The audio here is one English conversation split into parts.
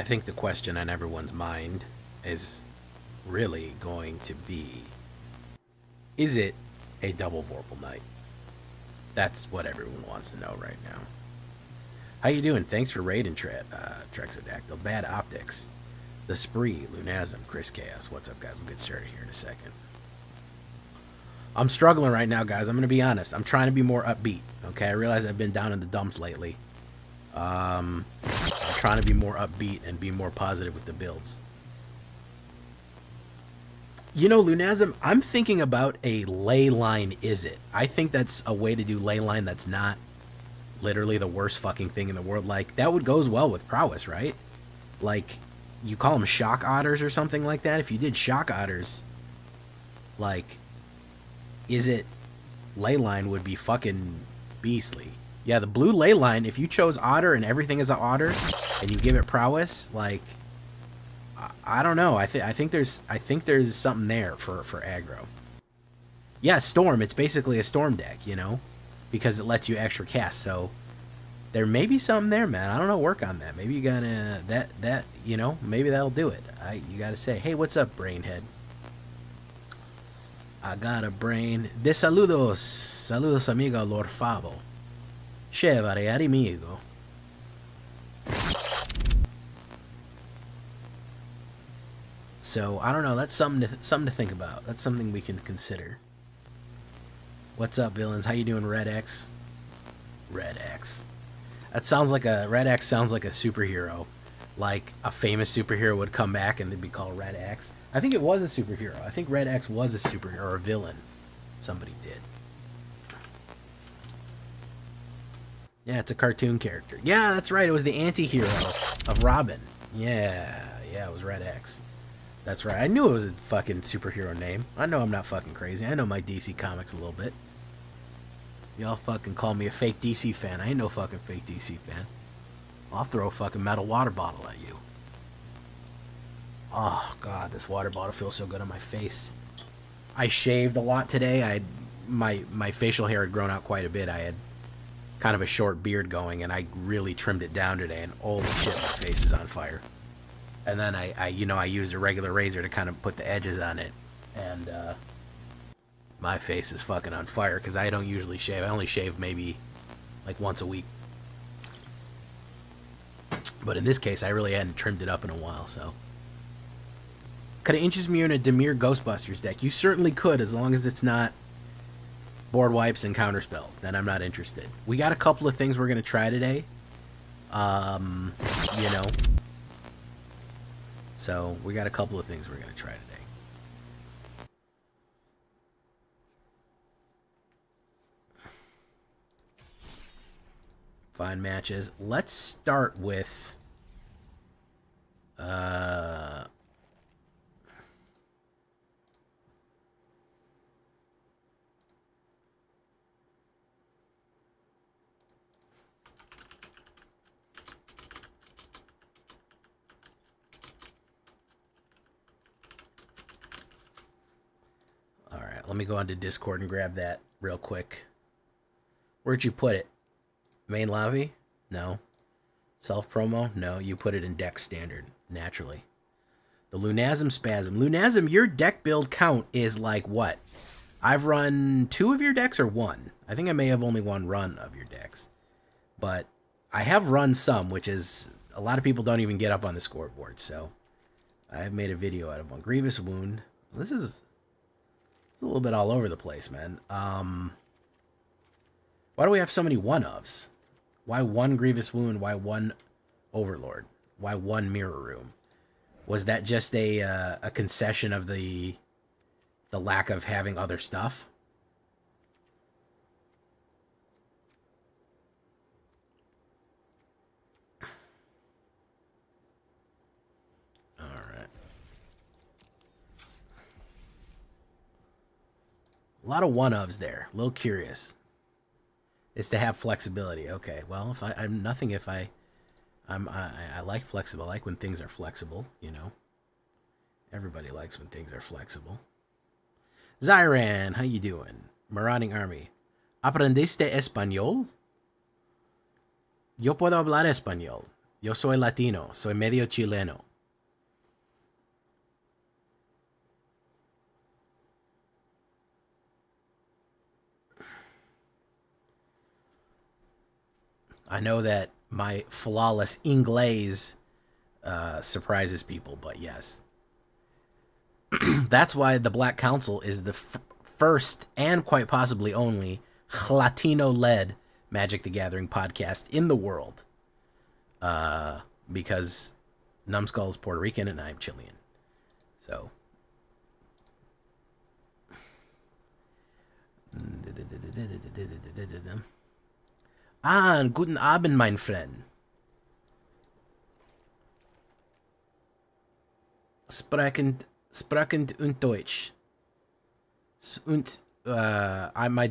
think the question on everyone's mind is really going to be, is it a double Vorpal Knight? That's what everyone wants to know right now. How you doing? Thanks for raiding, Trexodactyl. Bad Optics. The Spree, Lunasm, Chris Chaos. What's up, guys? We'll get started here in a second. I'm struggling right now, guys. I'm going to be honest. I'm trying to be more upbeat, okay? I realize I've been down in the dumps lately. I'm trying to be more upbeat and be more positive with the builds. You know, Lunasm, I'm thinking about a ley line, is it? I think that's a way to do ley line that's not literally the worst fucking thing in the world. Like, that would goes well with prowess, right? Like, you call them shock otters or something like that. If you did shock otters, like, is it ley line would be fucking beastly. Yeah, the blue ley line, if you chose otter and everything is an otter and you give it prowess, like, I don't know. I think there's something there for aggro. Yeah, storm. It's basically a storm deck, you know, because it lets you extra cast. So there may be something there, man. I don't know. Work on that. Maybe you gotta that you know, maybe that'll do it. You gotta say, hey, what's up, Brainhead? I got a brain. De saludos, amigo Lord Fabo. Chevare, amigo. So I don't know. That's something to think about. That's something we can consider. What's up, villains? How you doing, Red X? Red X. That sounds like Red X sounds like a superhero, like a famous superhero would come back and they'd be called Red X. I think it was a superhero. I think Red X was a superhero or a villain. Somebody did. Yeah, it's a cartoon character. Yeah, that's right. It was the anti-hero of Robin. Yeah, it was Red X. That's right. I knew it was a fucking superhero name. I know I'm not fucking crazy. I know my DC comics a little bit. Y'all fucking call me a fake DC fan. I ain't no fucking fake DC fan. I'll throw a fucking metal water bottle at you. Oh, God, this water bottle feels so good on my face. I shaved a lot today. My facial hair had grown out quite a bit. I had kind of a short beard going, and I really trimmed it down today, and holy shit, my face is on fire. And then I used a regular razor to kind of put the edges on it. And my face is fucking on fire because I don't usually shave. I only shave maybe like once a week. But in this case, I really hadn't trimmed it up in a while, so. Could it interest me in a Dimir Ghostbusters deck? You certainly could, as long as it's not board wipes and counter spells. Then I'm not interested. We got a couple of things we're going to try today. You know. So, we got a couple of things we're going to try today. Fine matches. Let's start with... Alright, let me go onto Discord and grab that real quick. Where'd you put it? Main lobby? No. Self-promo? No, you put it in deck standard, naturally. The Lunasm Spasm. Lunasm, your deck build count is like what? I've run 2 of your decks or 1? I think I may have only 1 run of your decks. But I have run some, which is... A lot of people don't even get up on the scoreboard, so... I've made a video out of one. Grievous Wound. This is... It's a little bit all over the place, man. Why do we have so many one-ofs? Why 1 Grievous Wound? Why 1 Overlord? Why 1 Mirror Room? Was that just a concession of the lack of having other stuff? All right. A lot of one-ofs there. A little curious. Is to have flexibility. Okay, well, if I'm nothing if I like flexible. I like when things are flexible, you know. Everybody likes when things are flexible. Zyran, how you doing? Marauding Army. ¿Aprendiste español? Yo puedo hablar español. Yo soy latino. Soy medio chileno. I know that my flawless Inglés surprises people, but yes. That's why the Black Council is the first and quite possibly only Latino-led Magic the Gathering podcast in the world. Because Numbskull is Puerto Rican and I'm Chilean. So. Guten Abend, mein Freund. Sprechend und Deutsch. Und my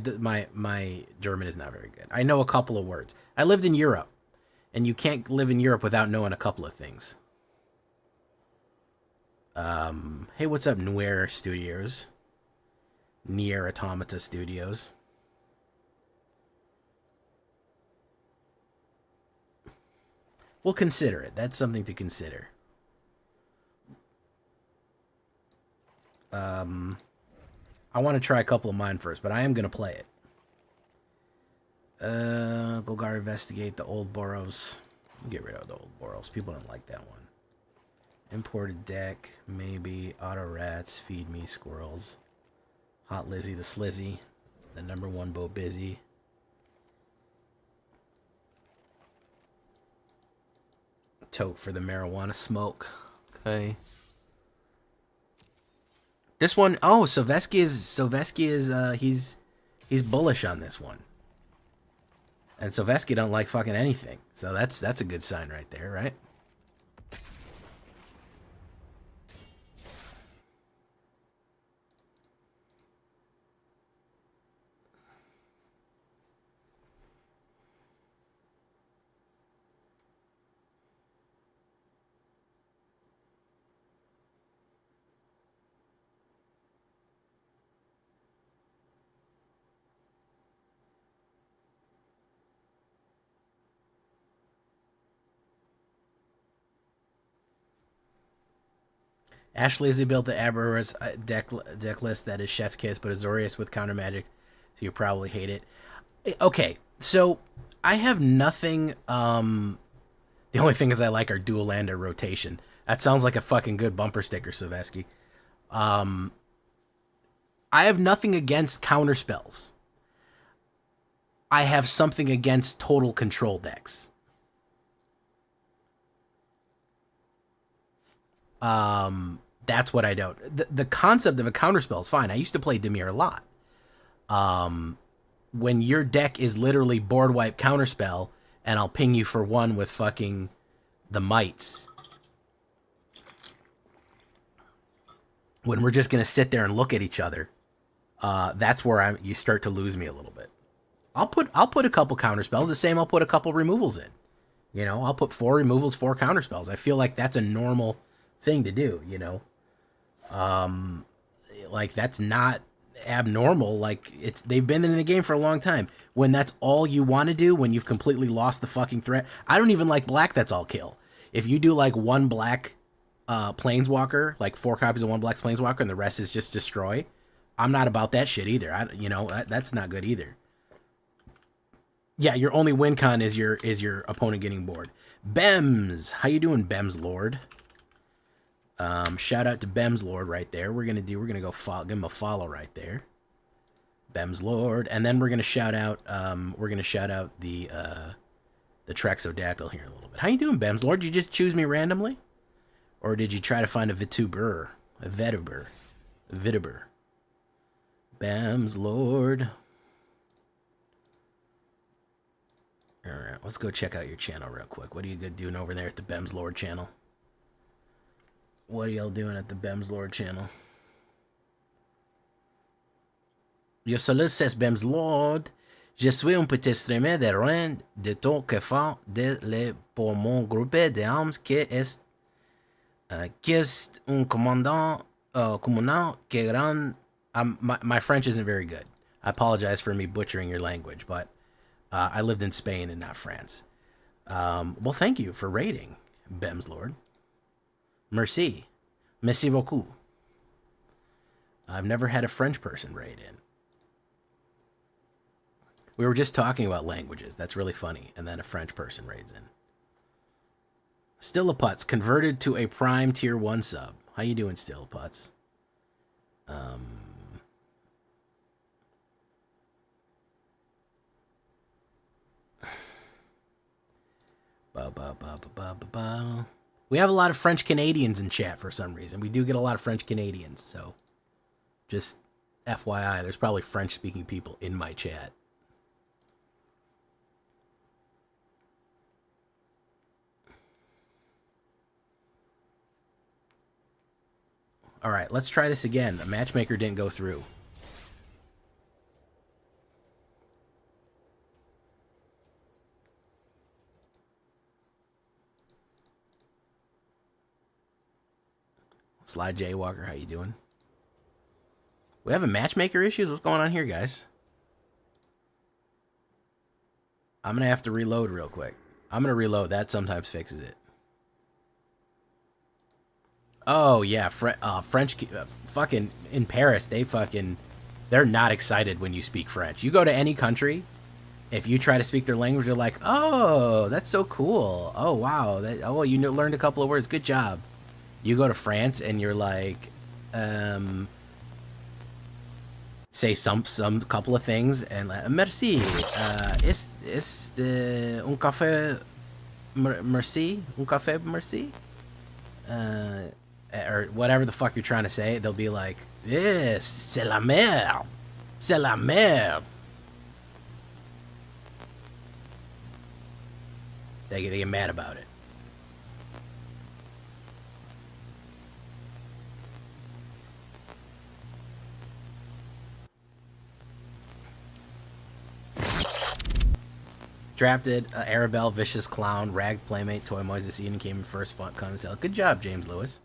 German is not very good. I know a couple of words. I lived in Europe, and you can't live in Europe without knowing a couple of things. Hey, what's up, Nier Studios? Nier Automata Studios. We'll consider it. That's something to consider. I want to try a couple of mine first, but I am going to play it. Golgar Investigate the Old Boros. Get rid of the Old Boros. People don't like that one. Imported deck, maybe. Auto Rats, Feed Me Squirrels. Hot Lizzie the Slizzy. The #1 Bo Busy. Tote for the marijuana smoke. Okay. This one, oh, Silveski is he's bullish on this one. And Silveski don't like fucking anything. So that's a good sign right there, right? Ashley built the Aberrus deck list that is Chef's Kiss, but Azorius with counter magic, so you probably hate it. Okay, so I have nothing. The only things I like are dual land or rotation. That sounds like a fucking good bumper sticker, Silveski. I have nothing against counter spells. I have something against total control decks. That's what I don't. The concept of a counterspell is fine. I used to play Dimir a lot. When your deck is literally board wipe counterspell, and I'll ping you for 1 with fucking the mites. When we're just gonna sit there and look at each other, that's where you start to lose me a little bit. I'll put a couple counterspells. The same, I'll put a couple removals in. You know, I'll put 4 removals, 4 counterspells. I feel like that's a normal thing to do, you know. Like that's not abnormal. Like they've been in the game for a long time. When that's all you want to do, when you've completely lost the fucking threat. I don't even like black that's all kill. If you do like 1 black planeswalker, like 4 copies of 1 black planeswalker and the rest is just destroy, I'm not about that shit either. That's not good either. Yeah, your only win con is your opponent getting bored. Bems, how you doing, Bems Lord? Shout out to Bems Lord right there. We're gonna go give him a follow right there. Bems Lord, and then we're gonna shout out the Trexodactyl here in a little bit. How you doing, Bems Lord? Did you just choose me randomly, or did you try to find a Vituber, a Vetiber? Bems Lord. All right, let's go check out your channel real quick. What are you good doing over there at the Bems Lord channel? What are y'all doing at the Bems Lord channel? Yo salut, c'est Bems Lord. Je suis un petit streamer de reine de ton que font de le pour mon groupe d'armes qui est un commandant que grand. My French isn't very good. I apologize for me butchering your language, but I lived in Spain and not France. Well, thank you for raiding, Bems Lord. Merci. Merci beaucoup. I've never had a French person raid in. We were just talking about languages. That's really funny. And then a French person raids in. Stillaputz converted to a Prime Tier 1 sub. How you doing, Stillaputz? We have a lot of French Canadians in chat for some reason. We do get a lot of French Canadians, so just FYI, there's probably French-speaking people in my chat. All right, let's try this again. The matchmaker didn't go through. Slide J Walker, how you doing? We have a matchmaker issues? What's going on here, guys? I'm going to have to reload real quick. I'm going to reload. That sometimes fixes it. Oh, yeah. French, fucking, in Paris, they're not excited when you speak French. You go to any country, if you try to speak their language, they're like, oh, that's so cool. Oh, wow. You learned a couple of words. Good job. You go to France and you're like, say some couple of things and like, merci. Ist un café merci? Un café merci? Or whatever the fuck you're trying to say. They'll be like, yes, c'est la merde. C'est la merde. They get mad about it. Drafted Arabelle, Vicious Clown, Rag Playmate, Toy Moise this evening came in first fun come sale. Good job, James Lewis.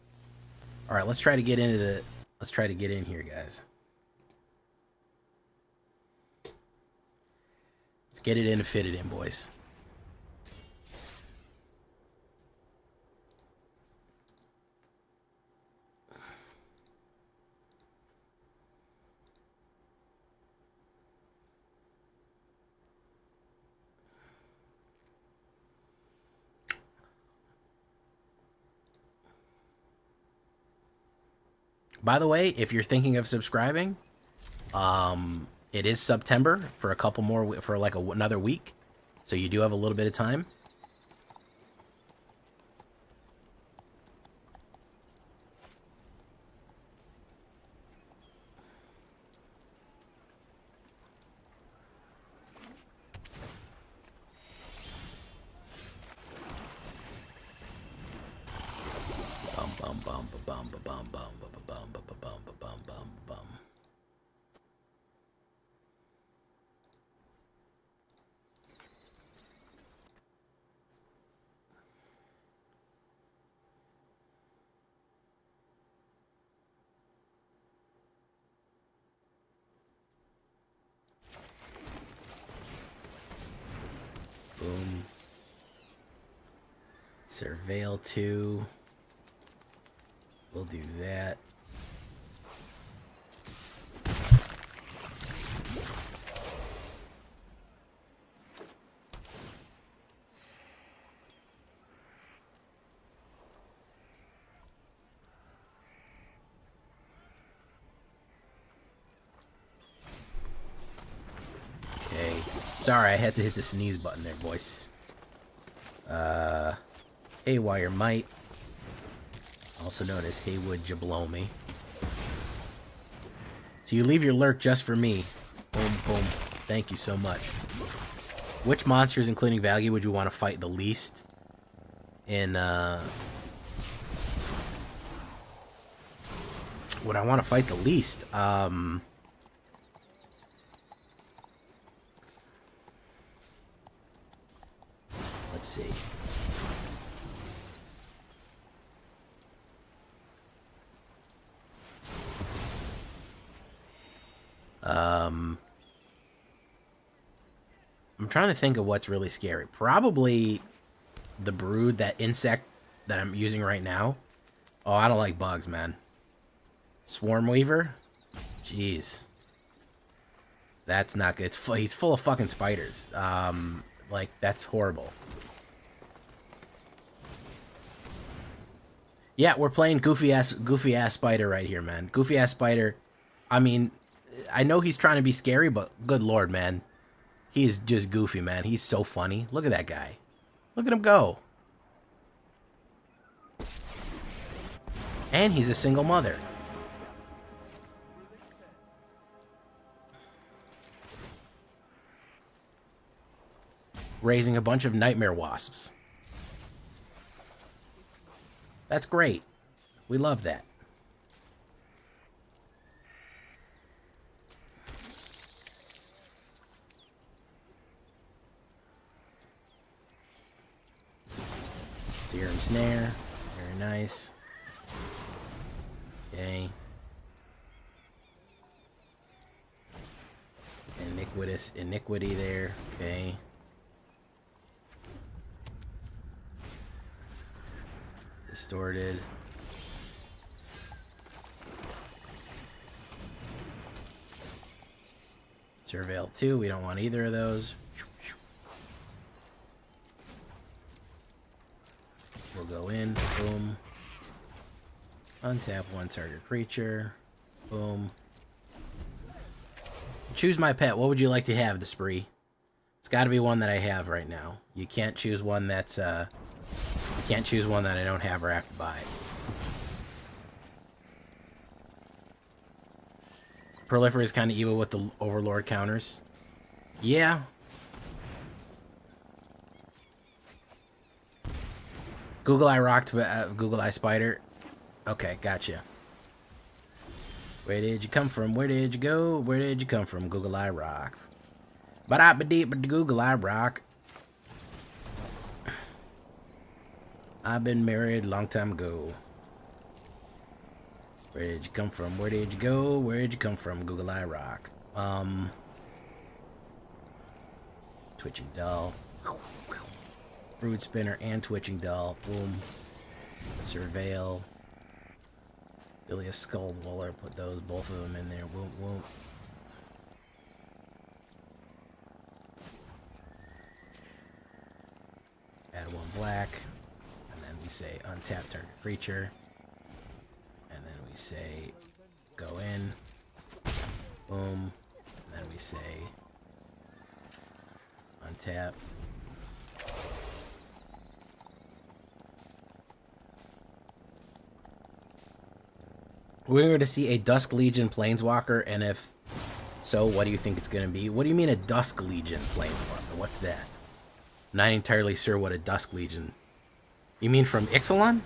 All right, let's try to get into let's try to get in here, guys. Let's get it in and fit it in, boys. By the way, if you're thinking of subscribing, it is September for a couple more, for like another week. So you do have a little bit of time. Boom. Surveil 2. We'll do that. Okay. Sorry, I had to hit the sneeze button there, boys. Haywire Might, also known as Haywood Jablomi. So you leave your lurk just for me. Boom, boom. Thank you so much. Which monsters, including value, would you want to fight the least in, would I want to fight the least? Let's see. I'm trying to think of what's really scary. Probably the brood, that insect that I'm using right now. Oh, I don't like bugs, man. Swarm Weaver? Jeez. That's not good. He's full of fucking spiders. Like, that's horrible. Yeah, we're playing goofy ass spider right here, man. Goofy ass spider. I mean, I know he's trying to be scary, but good lord, man. He is just goofy, man. He's so funny. Look at that guy. Look at him go. And he's a single mother. Raising a bunch of nightmare wasps. That's great. We love that. Serum Snare. Very nice. Okay. Iniquity there. Okay. Distorted. Surveil 2, we don't want either of those. We'll go in, boom. Untap one target creature. Boom. Choose my pet. What would you like to have, the spree? It's got to be one that I have right now. You can't choose one that's you can't choose one that I don't have or have to buy. Proliferate is kind of evil with the Overlord counters. Yeah. Google Eye Rock to Google Eye Spider. Okay, gotcha. Where did you come from? Where did you go? Where did you come from? Google Eye Rock. But I deep but Google Eye Rock. I've been married a long time ago. Where did you come from? Where did you go? Where did you come from? Google Eye Rock. Twitching Doll. Brood Spinner and Twitching Doll. Boom. Surveil. Bilious Skull Dweller. Put those, both of them in there. Whoop, whoop. Add one black. And then we say untap target creature. And then we say go in. Boom. And then we say untap. We're going to see a Dusk Legion Planeswalker, and if so, what do you think it's going to be? What do you mean a Dusk Legion Planeswalker? What's that? I'm not entirely sure what a Dusk Legion... You mean from Ixalan?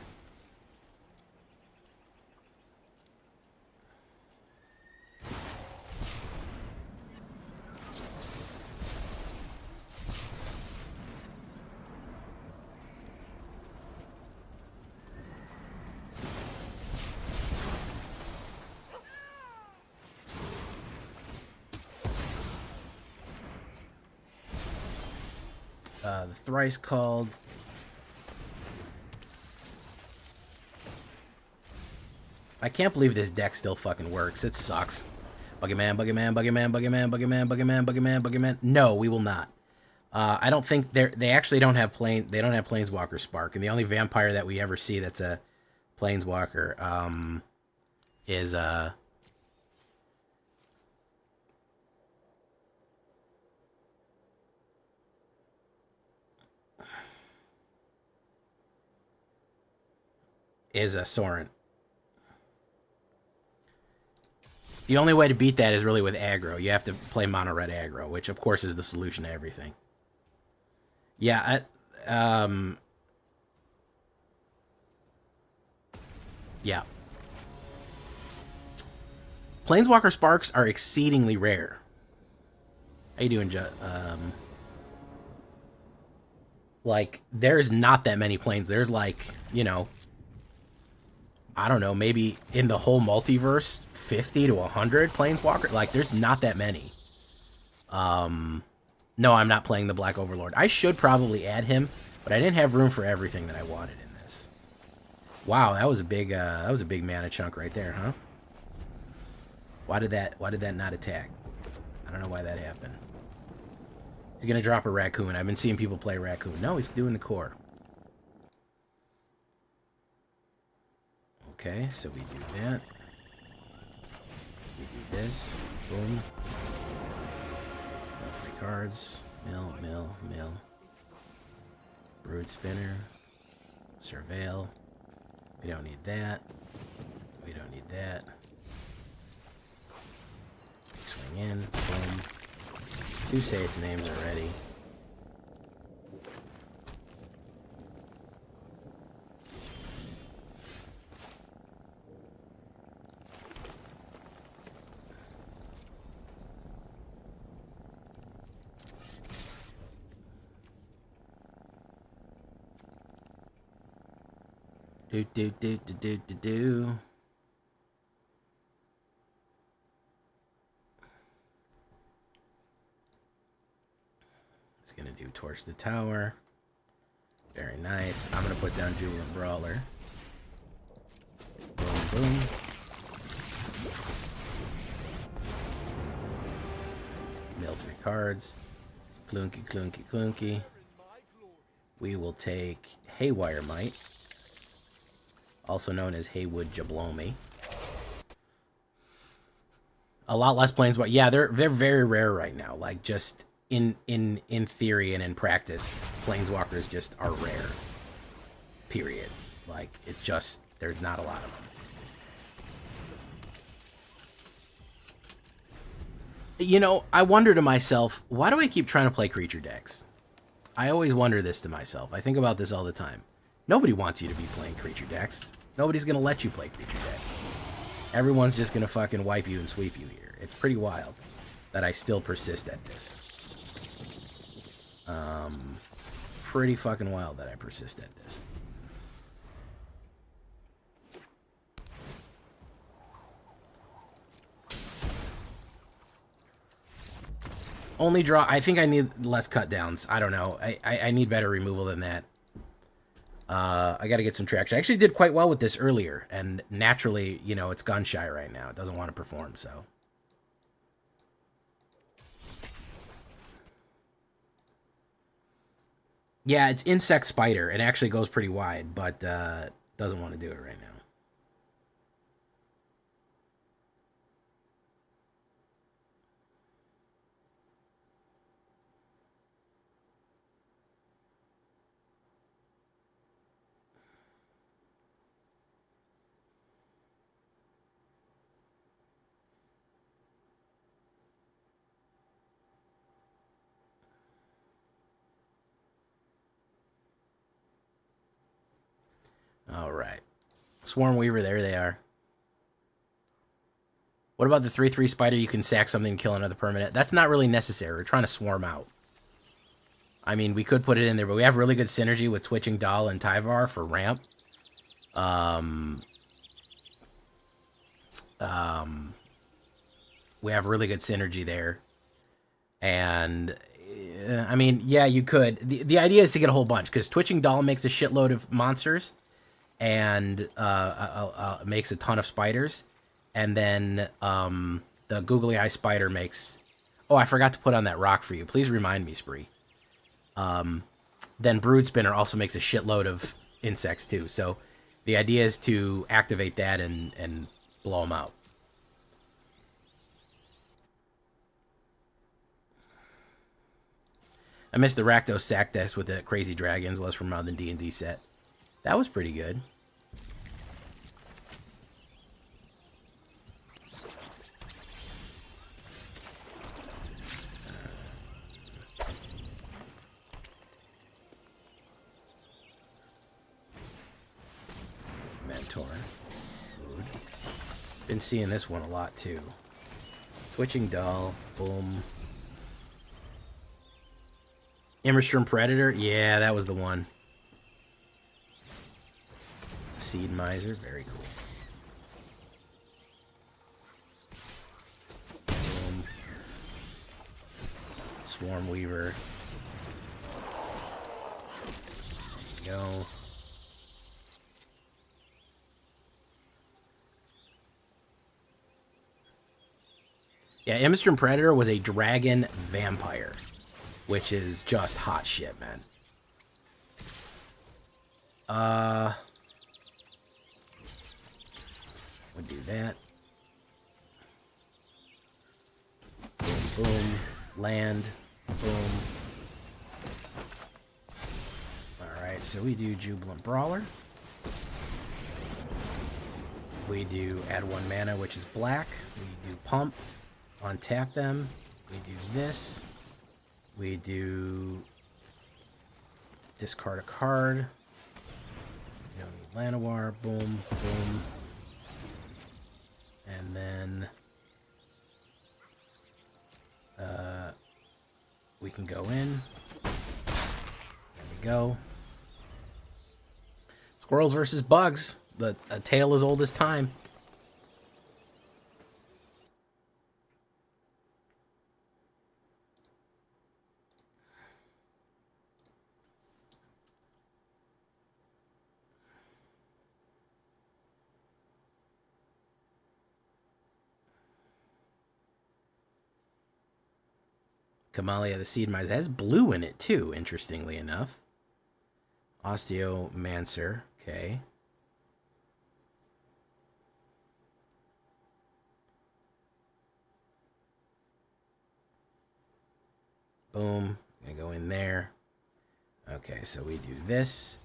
The thrice called. I can't believe this deck still fucking works. It sucks. Buggyman, Buggyman, Buggyman, Buggyman, Buggyman, Buggyman, Buggyman, Buggyman. No, we will not. I don't think they actually don't have They don't have Planeswalker Spark, and the only vampire that we ever see that's a Planeswalker is a Sorin. The only way to beat that is really with aggro. You have to play mono red aggro, which of course is the solution to everything. Yeah, yeah. Planeswalker Sparks are exceedingly rare. How you doing, like, there's not that many planes. There's like, you know, I don't know, maybe in the whole multiverse, 50 to 100 Planeswalker. Like, there's not that many. No, I'm not playing the Black Overlord. I should probably add him, But I didn't have room for everything that I wanted in this. Wow, that was a big mana chunk right there, huh? Why did that not attack? I don't know why that happened. He's gonna drop a raccoon. I've been seeing people play raccoon. No, he's doing the core. Okay, so we do that. We do this. Boom. Mill 3 cards. Mill, mill, mill. Brood spinner. Surveil. We don't need that. We don't need that. Swing in. Boom. 2 say its names already. Do. It's gonna do Torch the Tower. Very nice. I'm gonna put down Jubilant Brawler. Boom, boom. Mill 3 cards. Clunky, clunky, clunky. We will take Haywire Might, also known as Haywood Jablomi. A lot less Planeswalkers. Yeah, they're very rare right now. Like, just in theory and in practice, Planeswalkers just are rare. Period. Like, it just, there's not a lot of them. You know, I wonder to myself, why do I keep trying to play creature decks? I always wonder this to myself. I think about this all the time. Nobody wants you to be playing creature decks. Nobody's going to let you play creature decks. Everyone's just going to fucking wipe you and sweep you here. It's pretty wild that I still persist at this. Pretty fucking wild that I persist at this. Only draw. I think I need less cut downs. I don't know. I need better removal than that. I got to get some traction. I actually did quite well with this earlier, and naturally, you know, it's gun shy right now. It doesn't want to perform, so. Yeah, it's Insect Spider. It actually goes pretty wide, but doesn't want to do it right now. All right. Swarm Weaver, there they are. What about the 3/3 spider? You can sack something and kill another permanent. That's not really necessary. We're trying to swarm out. I mean, we could put it in there, but we have really good synergy with Twitching Doll and Tyvar for ramp. We have really good synergy there. And, I mean, yeah, you could. The idea is to get a whole bunch, because Twitching Doll makes a shitload of monsters and makes a ton of spiders. And then the Googly Eye Spider makes... Oh, I forgot to put on that rock for you. Please remind me, Spree. Then Brood Spinner also makes a shitload of insects, too. So the idea is to activate that and blow them out. I missed the Rakdos sack desk with the Crazy Dragons. Was from the D&D set. That was pretty good. Mentor. Food. Been seeing this one a lot, too. Twitching Doll. Boom. Immerstrom Predator? Yeah, that was the one. Seed Miser, very cool. Boom. Swarm Weaver. we go. Yeah, Imistrum Predator was a dragon vampire, which is just hot shit, man. We'll do that. Boom, boom. Land. Boom. Alright, so we do Jubilant Brawler. We do add 1 mana, which is black. We do Pump. Untap them. We do this. We do discard a card. We don't need Llanowar. Boom, boom. And then we can go in. There we go. Squirrels versus bugs. A tale as old as time. Kamalia the Seed Miser has blue in it too, interestingly enough. Osteomancer, okay. Boom, gonna go in there. Okay, so we do this.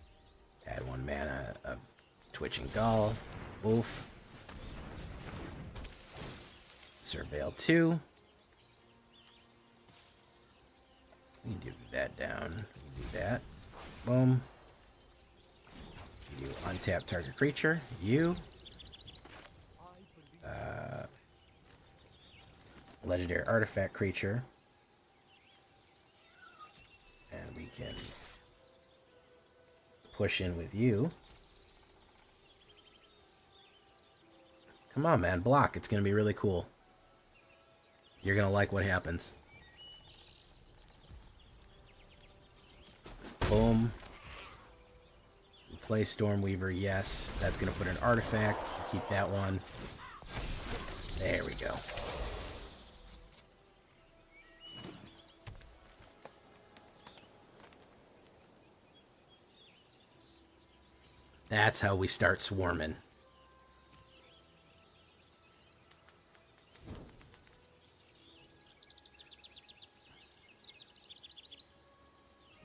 Add 1 mana of Twitching Gull. Oof. Surveil 2. We do that down. We do that. Boom. You untap target creature. You. Legendary artifact creature. And we can push in with you. Come on, man. Block. It's going to be really cool. You're going to like what happens. Boom. We play Stormweaver, yes. That's going to put an artifact. We'll keep that one. There we go. That's how we start swarming.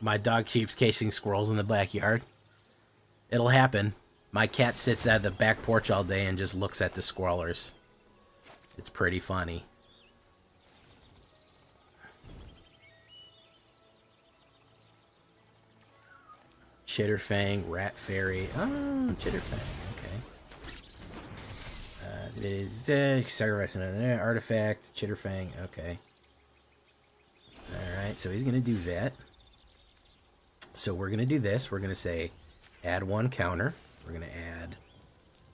My dog keeps chasing squirrels in the backyard. It'll happen. My cat sits at the back porch all day and just looks at the squirrelers. It's pretty funny. Chitterfang, Rat Fairy. Oh, Chitterfang. Okay. Sacrifice another artifact. Chitterfang. Okay. Alright, so he's going to do that. So we're going to do this. We're going to say add 1 counter. We're going to add...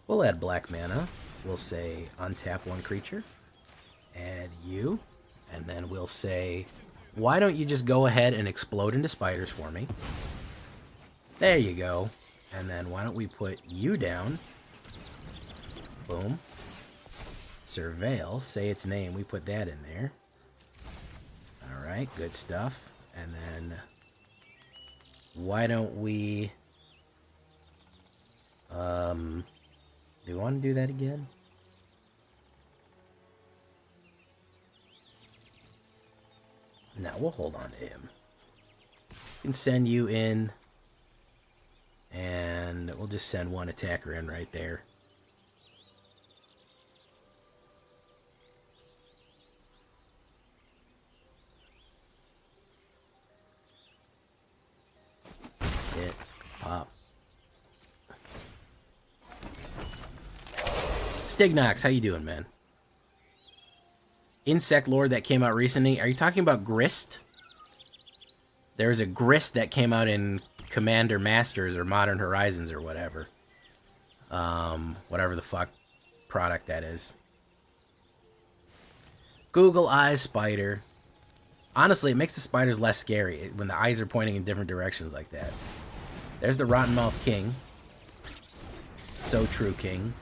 We'll add black mana. We'll say untap 1 creature. Add you. And then we'll say, why don't you just go ahead and explode into spiders for me? There you go. And then why don't we put you down? Boom. Surveil. Say its name. We put that in there. Alright, good stuff. And then why don't we... do we want to do that again? No, we'll hold on to him. We can send you in. And we'll just send 1 attacker in right there. Hit. Pop. Stignox, how you doing, man? Insect Lord that came out recently. Are you talking about Grist? There's a Grist that came out in Commander Masters or Modern Horizons or whatever. Whatever the fuck product that is. Google Eyes Spider. Honestly, it makes the spiders less scary when the eyes are pointing in different directions like that. There's the Rottenmouth King. So true, King.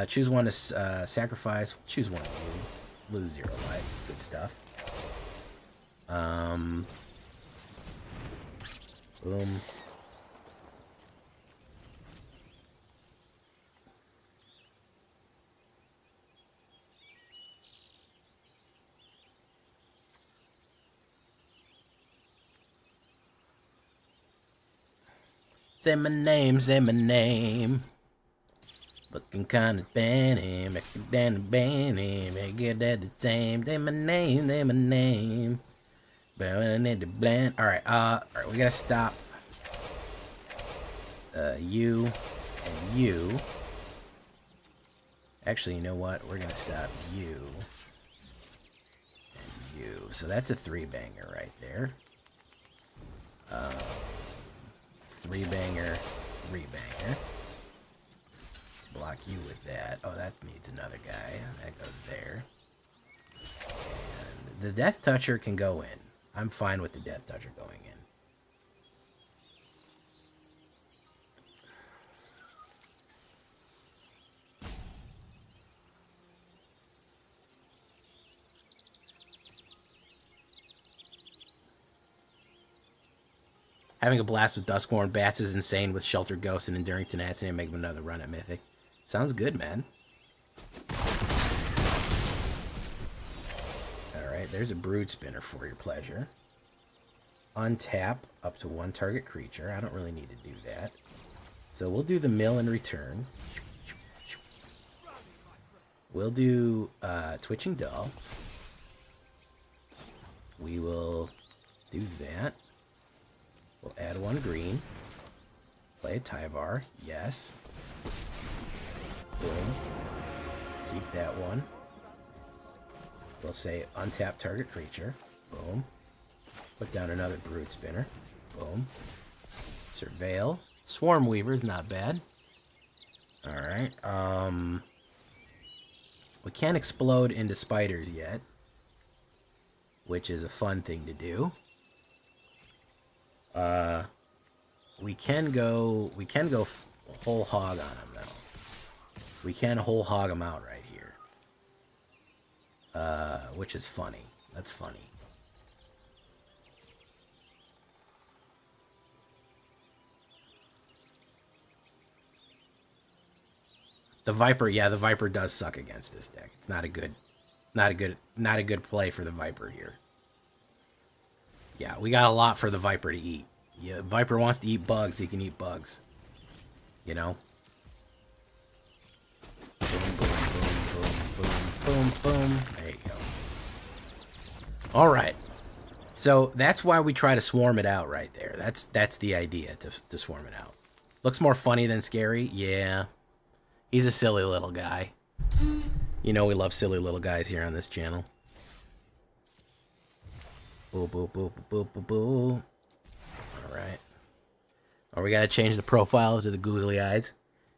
Choose one to sacrifice. Choose one to lose 0 life. Good stuff. Boom. Say my name, say my name. Looking kind of banny, make it down to banny, make it at the same. Say my name, say my name. But I need to blend. Alright, we gotta stop. You and you. Actually, you know what? We're gonna stop you and you. So that's a 3-banger right there. 3-banger, 3-banger. Block you with that. Oh, that needs another guy. That goes there. And the Death Toucher can go in. I'm fine with the Death Toucher going in. Having a blast with Duskmourn Bats is insane with Sheltered Ghost and Enduring Tenacity and make them another run at Mythic. Sounds good, man. Alright, there's a Brood Spinner for your pleasure. Untap up to 1 target creature. I don't really need to do that. So we'll do the mill in return. We'll do Twitching Doll. We will do that. We'll add 1 green. Play a Tyvar. Yes. Boom. Keep that one. We'll say untap target creature. Boom. Put down another Brood Spinner. Boom. Surveil. Swarm Weaver's not bad. Alright. We can't explode into spiders yet, which is a fun thing to do. We can go whole hog on him though. We can whole hog him out right here. Which is funny. That's funny. The Viper, yeah, the Viper does suck against this deck. It's not a good play for the Viper here. Yeah, we got a lot for the Viper to eat. Yeah, Viper wants to eat bugs, he can eat bugs. You know? Boom, boom, boom, boom, boom, boom, boom. There you go. Alright. So that's why we try to swarm it out right there. That's the idea, to swarm it out. Looks more funny than scary? Yeah. He's a silly little guy. You know we love silly little guys here on this channel. Boo, boo, boo, boo, boo, boo. Alright. Oh, we gotta change the profile to the googly eyes.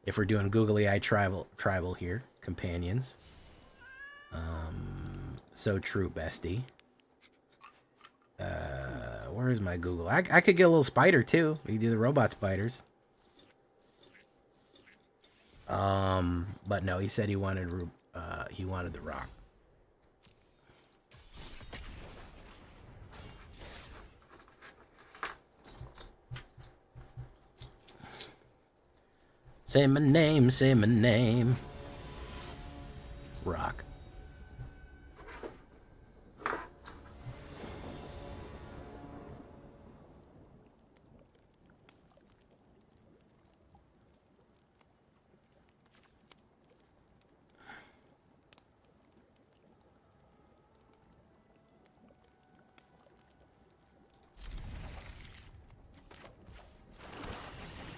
If we're doing googly eye tribal here. Companions. So true, bestie. Where is my Google? I could get a little spider too. We could do the robot spiders. But no, he said he wanted the rock. Say my name, say my name. Rock.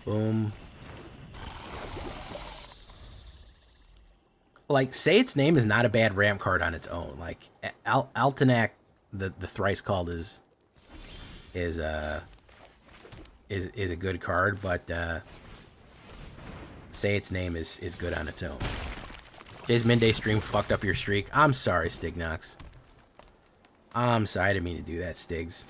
Boom. Like, Say Its Name is not a bad ramp card on its own. Like, Altenac, the thrice called is a good card, but Say Its Name is good on its own. Today's midday stream fucked up your streak. I'm sorry, Stignox. I'm sorry, I didn't mean to do that, Stigs.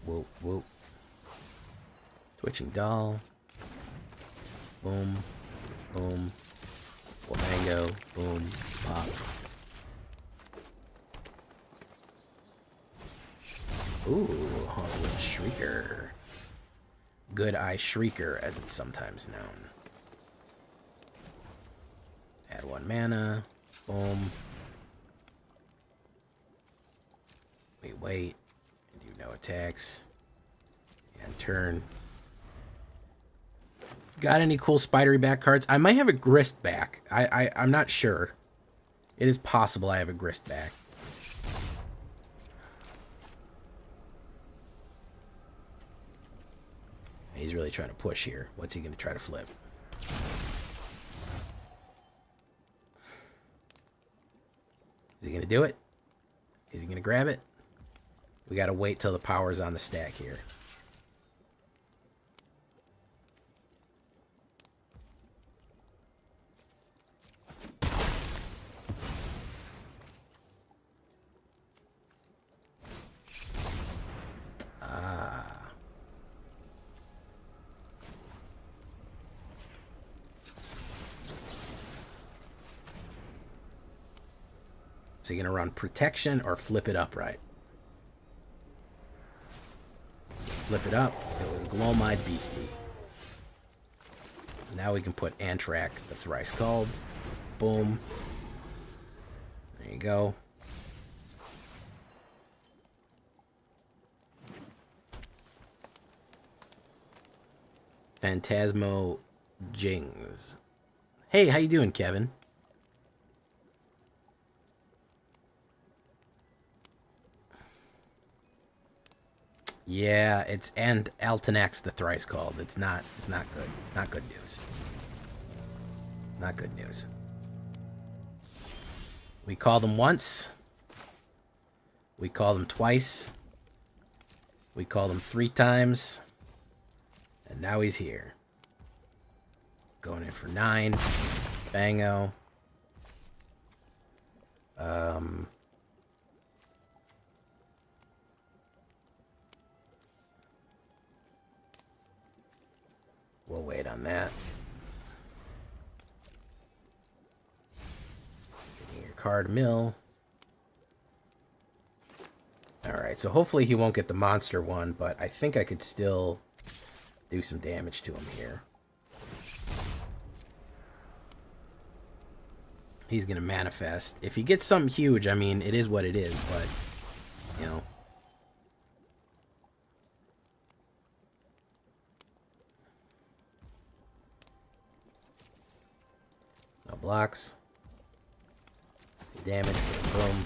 Whoop, whoop. Twitching doll. Boom. Boom. Flamingo. Boom. Pop. Ooh, Hauntwood Shrieker. Good Eye Shrieker, as it's sometimes known. Add 1 mana. Boom. We wait. Do no attacks. And turn. Got any cool spidery back cards? I might have a Grist back. I'm not sure. It is possible I have a Grist back. He's really trying to push here. What's he going to try to flip? Is he going to do it? Is he going to grab it? We got to wait till the power's on the stack here. Is he going to run protection or flip it upright? Flip it up. It was Glow-Eyed Beastie. Now we can put Antrak, the Thrice Called. Boom. There you go. Phantasmo Jings. Hey, how you doing, Kevin? Yeah, it's and Altenax the Thrice Called. It's not good. It's not good news. Not good news. We called him once. We called him twice. We called him 3 times. And now he's here. Going in for 9. Bango. We'll wait on that. Getting your card mill. Alright, so hopefully he won't get the monster one, but I think I could still do some damage to him here. He's going to manifest. If he gets something huge, I mean, it is what it is, but, you know. No blocks. Damage, boom.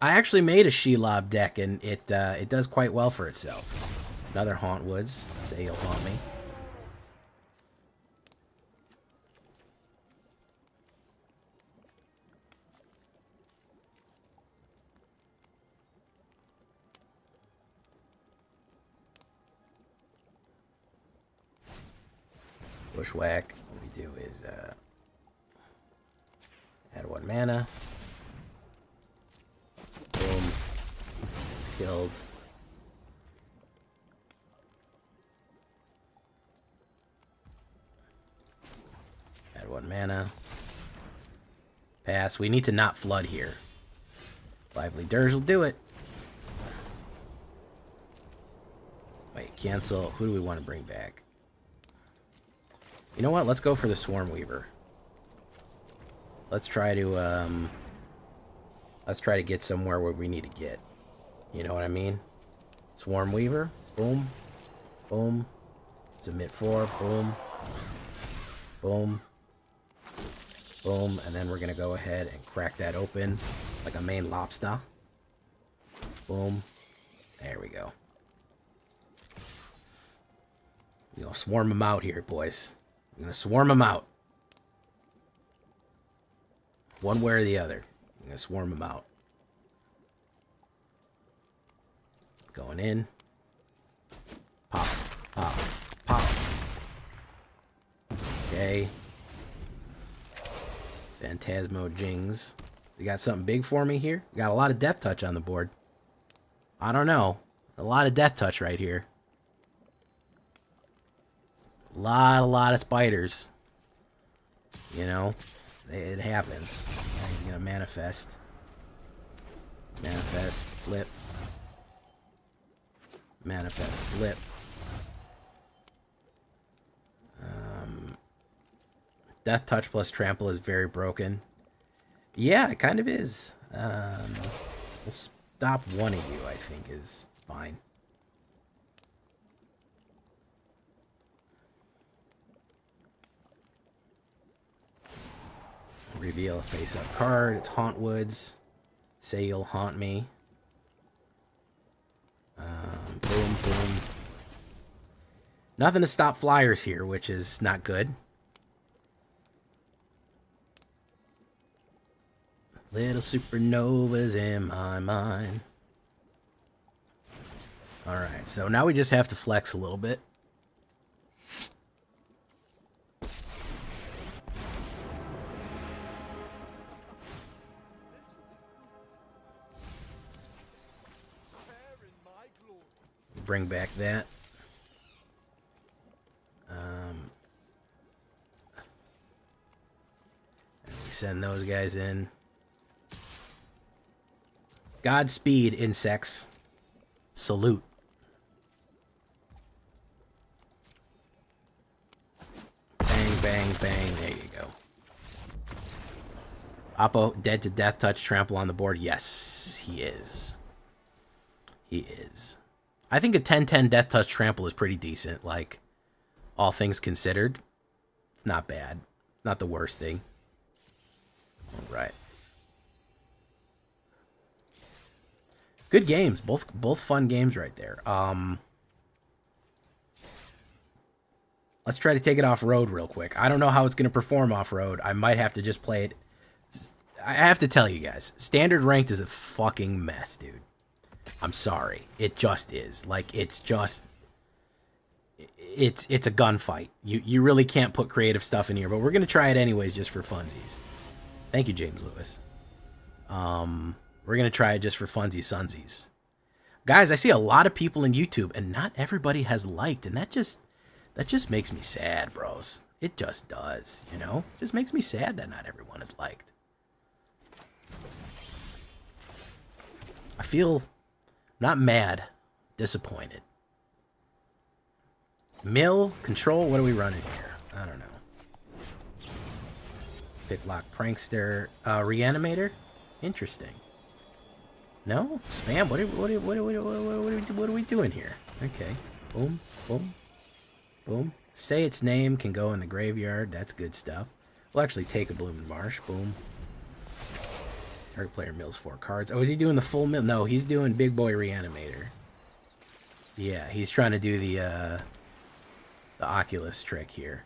I actually made a Shelob deck, and it does quite well for itself. Another Hauntwoods. Say you'll haunt me. Bushwhack. What we do is add 1 mana. Boom. It's killed. Add 1 mana. Pass. We need to not flood here. Lively Dirge will do it. Wait, cancel. Who do we want to bring back? You know what? Let's go for the Swarm Weaver. Let's try to get somewhere where we need to get. You know what I mean? Swarm Weaver. Boom. Boom. Submit 4. Boom. Boom. Boom. And then we're going to go ahead and crack that open like a main lobster. Boom. There we go. We're going to swarm them out here, boys. I'm going to swarm them out. One way or the other. I'm going to swarm them out. Going in. Pop. Pop. Pop. Okay. Phantasmo Jings. You got something big for me here? Got a lot of Death Touch on the board. I don't know. A lot of Death Touch right here. A lot of spiders. You know, it happens. He's gonna manifest. Manifest, flip. Manifest, flip. Death Touch plus Trample is very broken. Yeah, it kind of is. We'll stop one of you, I think, is fine. Reveal a face-up card. It's Haunt Woods. Say you'll haunt me. Boom, boom. Nothing to stop flyers here, which is not good. Little supernovas in my mind. Alright, so now we just have to flex a little bit. Bring back that. And we send those guys in. Godspeed, insects. Salute. Bang, bang, bang. There you go. Oppo, dead to Death Touch, trample on the board. Yes, he is. He is. I think a 10-10 Death Touch trample is pretty decent, like, all things considered. It's not bad. Not the worst thing. Alright. Good games. Both fun games right there. Let's try to take it off-road real quick. I don't know how it's going to perform off-road. I might have to just play it. I have to tell you guys, Standard Ranked is a fucking mess, dude. I'm sorry. It just is. Like, it's just... It's a gunfight. You really can't put creative stuff in here, but we're going to try it anyways just for funsies. Thank you, James Lewis. We're going to try it just for funsies sunsies. Guys, I see a lot of people in YouTube, and not everybody has liked, and that just makes me sad, bros. It just does, you know? It just makes me sad that not everyone has liked. I feel not mad, disappointed. Mill, control, what are we running here? I don't know. Picklock, Prankster, Reanimator? Interesting. No? Spam? What are we doing here? Okay. Boom, boom, boom. Say its name, can go in the graveyard. That's good stuff. We'll actually take a Blooming Marsh. Boom. Target player mills 4 cards. Oh, is he doing the full mill? No, he's doing Big Boy Reanimator. Yeah, he's trying to do the Oculus trick here.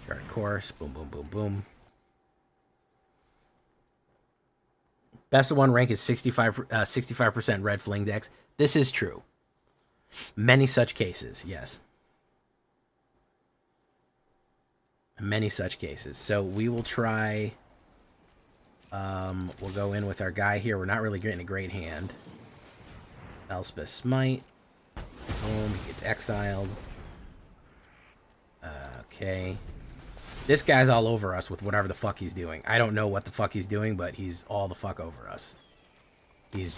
Guard course. Boom, boom, boom, boom. Best of one rank is 65% red fling decks. This is true. Many such cases, yes. Many such cases. So we will try... we'll go in with our guy here. We're not really getting a great hand. Elspeth Smite. Boom, he gets exiled. Okay. This guy's all over us with whatever the fuck he's doing. I don't know what the fuck he's doing, but he's all the fuck over us. He's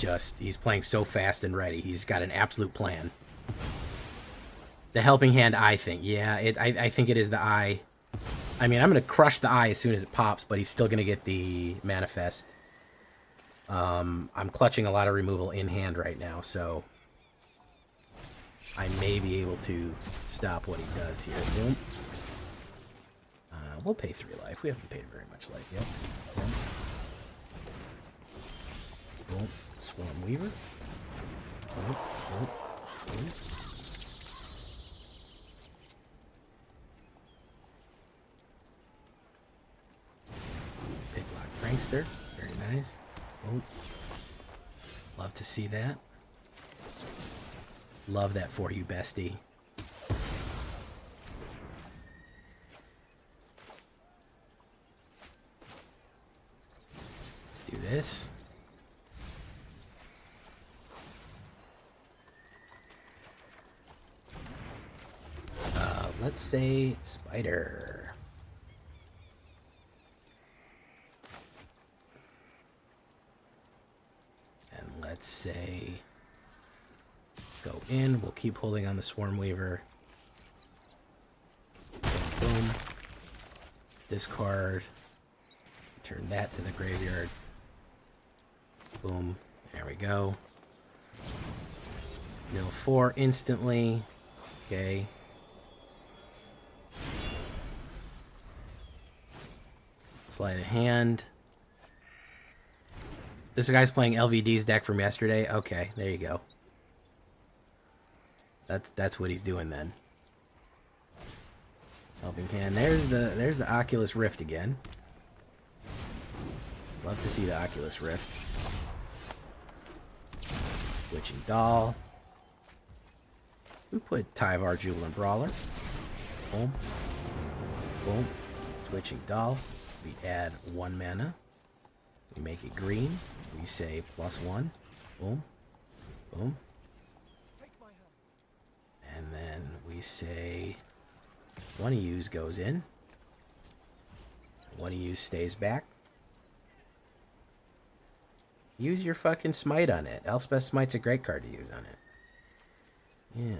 playing so fast and ready. He's got an absolute plan. The helping hand eye thing. Yeah, I think it is the eye. I mean, I'm going to crush the eye as soon as it pops, but he's still going to get the manifest. I'm clutching a lot of removal in hand right now, so I may be able to stop what he does here. Boom. We'll pay 3 life. We haven't paid very much life yet. Boom. Boom. Swarm Weaver. Boom. Boom. Boom. Picklock Prankster. Very nice. Boom. Love to see that. Love that for you, bestie. do this. Let's say spider. And let's say go in. We'll keep holding on the Swarm Weaver. Boom, boom. Discard. Turn that to the graveyard. Boom. There we go. Mill 4 instantly. Okay. Sleight of hand. This guy's playing LVD's deck from yesterday. Okay, there you go. That's what he's doing then. Helping hand. There's the Oculus Rift again. Love to see the Oculus Rift. Witching Doll. We put Tyvar Jubilant Brawler. Boom. Boom. Twitching Doll. We add 1 mana. We make it green. We say +1. Boom. Boom. And then we say one of yous goes in. One of yous stays back. Use your fucking smite on it. Elspeth Smite's a great card to use on it. Yeah.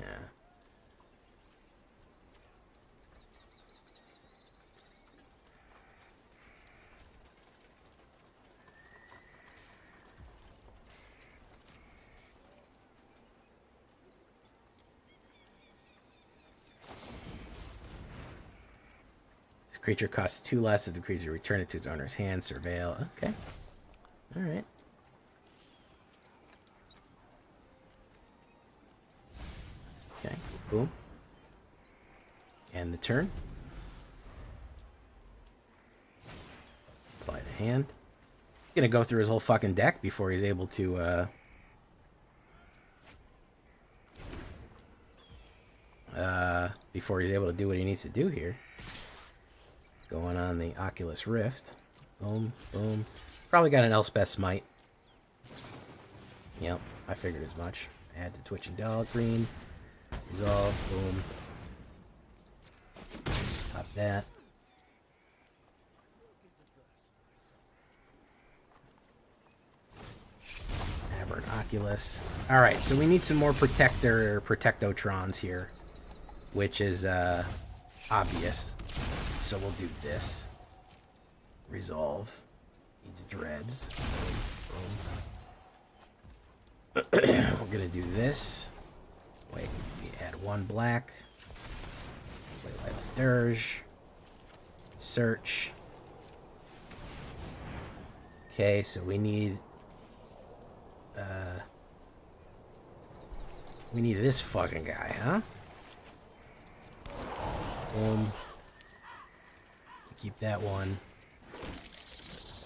This creature costs 2 less if the creature return it to its owner's hand. Surveil. Okay. Alright. Okay, boom. And the turn. Sleight of hand. Gonna go through his whole fucking deck before he's able to, before he's able to do what he needs to do here. Going on the Oculus Rift. Boom, boom. Probably got an Elspeth Smite. Yep, I figured as much. Add the Twitching Doll, green. Resolve, boom. Top that. Aberrant Oculus. Alright, so we need some more Protectotrons here. Which is obvious. So we'll do this. Resolve. Needs dreads. Boom, boom. We're gonna do this. Wait, we add 1 black. Play like Dirge. Search. Okay, so we need this fucking guy, huh? Boom. Keep that one.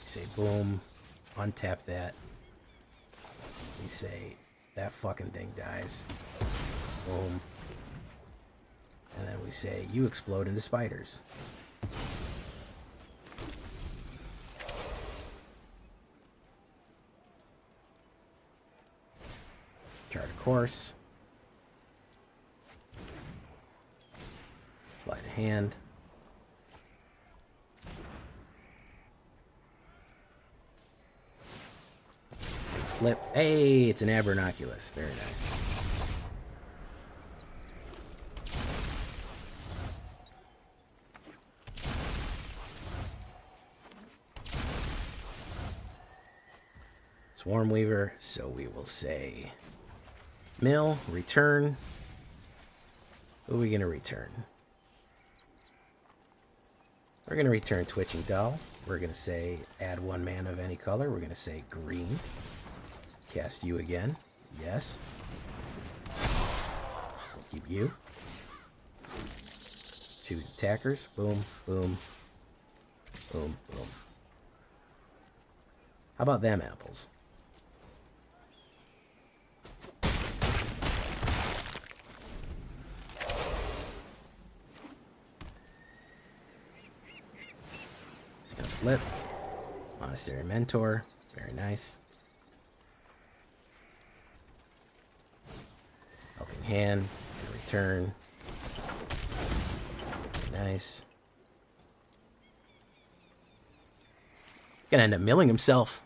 Say boom. Untap that. We say that fucking thing dies. Boom. And then we say you explode into spiders. Chart a course. Sleight of hand. Flip. Hey, it's an Aberrant Oculus. Very nice. Swarm Weaver, so we will say mill, return. Who are we going to return? We're going to return Twitching Doll. We're going to say add 1 mana of any color. We're going to say green. Cast you again. Yes. We'll keep you. Choose attackers. Boom, boom, boom, boom. How about them apples? It's gonna flip. Monastery Mentor. Very nice. Helping hand. Return. Very nice. Gonna end up milling himself.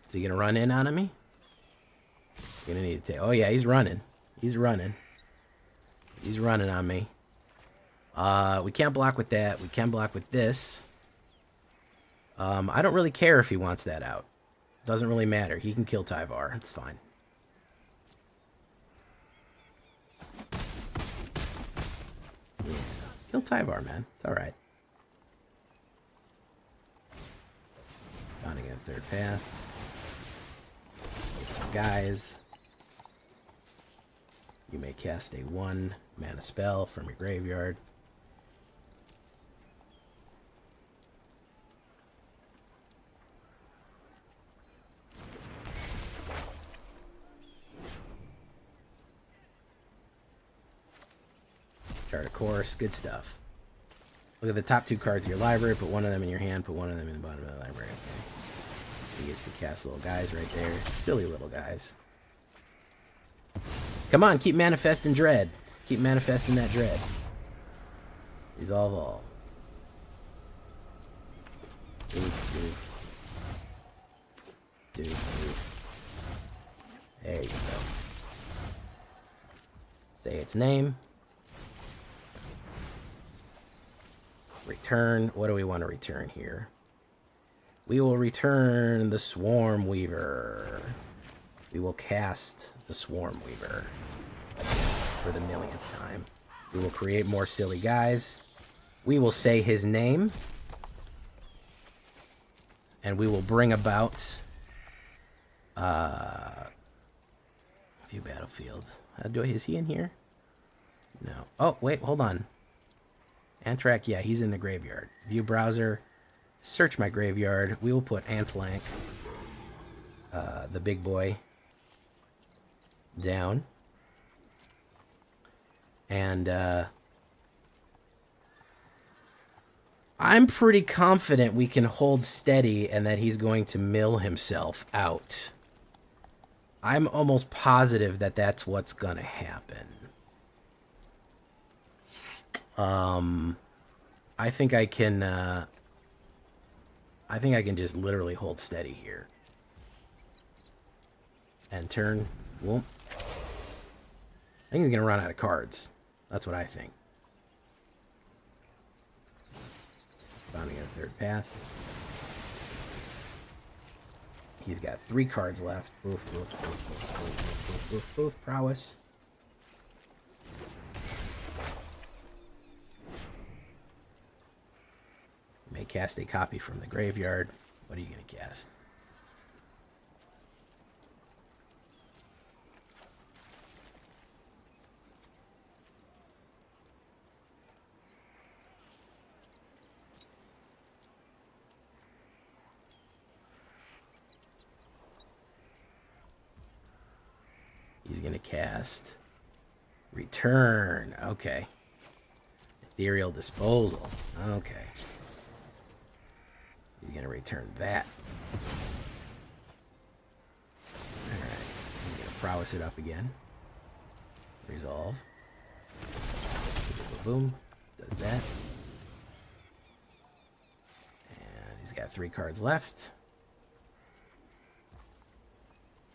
Is he gonna run in on me? Gonna need to take. Oh yeah, he's running. He's running. He's running on me. We can't block with that. We can block with this. I don't really care if he wants that out. Doesn't really matter. He can kill Tyvar. It's fine. Yeah. Kill Tyvar, man. It's alright. Founding a third path. Get some guys. You may cast a 1 mana spell from your graveyard. Chart a course, good stuff. Look at the top 2 cards of your library, put one of them in your hand, put one of them in the bottom of the library. Okay. He gets to cast little guys right there. Silly little guys. Come on, keep manifesting dread. Keep manifesting that dread. Resolve all. Doof. There you go. Say its name. Return. What do we want to return here? We will return the Swarm Weaver. We will cast the Swarm Weaver again for the millionth time. We will create more silly guys. We will say his name. And we will bring about view battlefield. Is he in here? No. Oh, wait, hold on. Anthrak, yeah, he's in the graveyard. View browser. Search my graveyard. We will put Antlank, the big boy, down. And I'm pretty confident we can hold steady and that he's going to mill himself out. I'm almost positive that that's what's going to happen. I think I can just literally hold steady here. And turn. Whoop. I think he's going to run out of cards. That's what I think. Founding a third path. He's got 3 cards left. Boof. Prowess. May cast a copy from the graveyard. What are you going to cast? He's going to cast Return. Okay. Ethereal Disposal. Okay. He's going to return that. Alright. He's going to prowess it up again. Resolve. Boom. Does that. And he's got 3 cards left.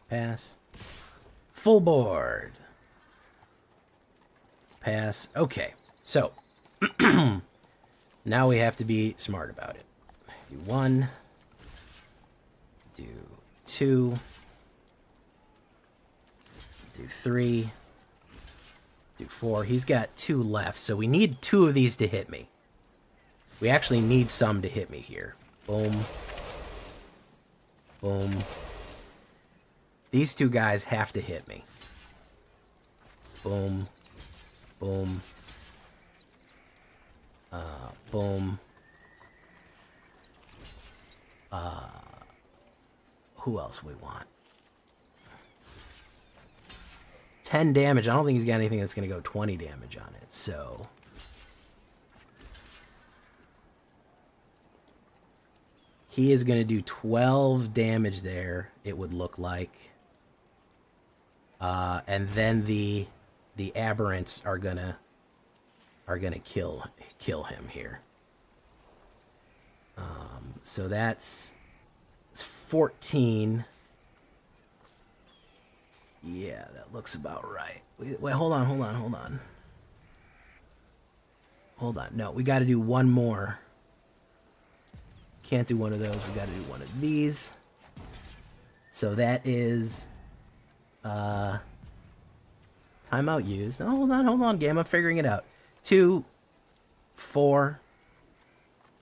Pass. Full board. Pass. Okay. So, now we have to be smart about it. Do 1. Do 2. Do 3. Do 4. He's got 2 left, so we need 2 of these to hit me. We actually need some to hit me here. Boom. Boom. These 2 guys have to hit me. Boom. Boom. Boom. Who else we want? 10 damage. I don't think he's got anything that's going to go 20 damage on it, so... He is going to do 12 damage there, it would look like. And then the aberrants are gonna kill him here. So it's 14. Yeah, that looks about right. Wait, hold on. No, we got to do one more. Can't do one of those. We got to do one of these. So that is timeout used. Oh, hold on, game. I'm figuring it out. 2, 4,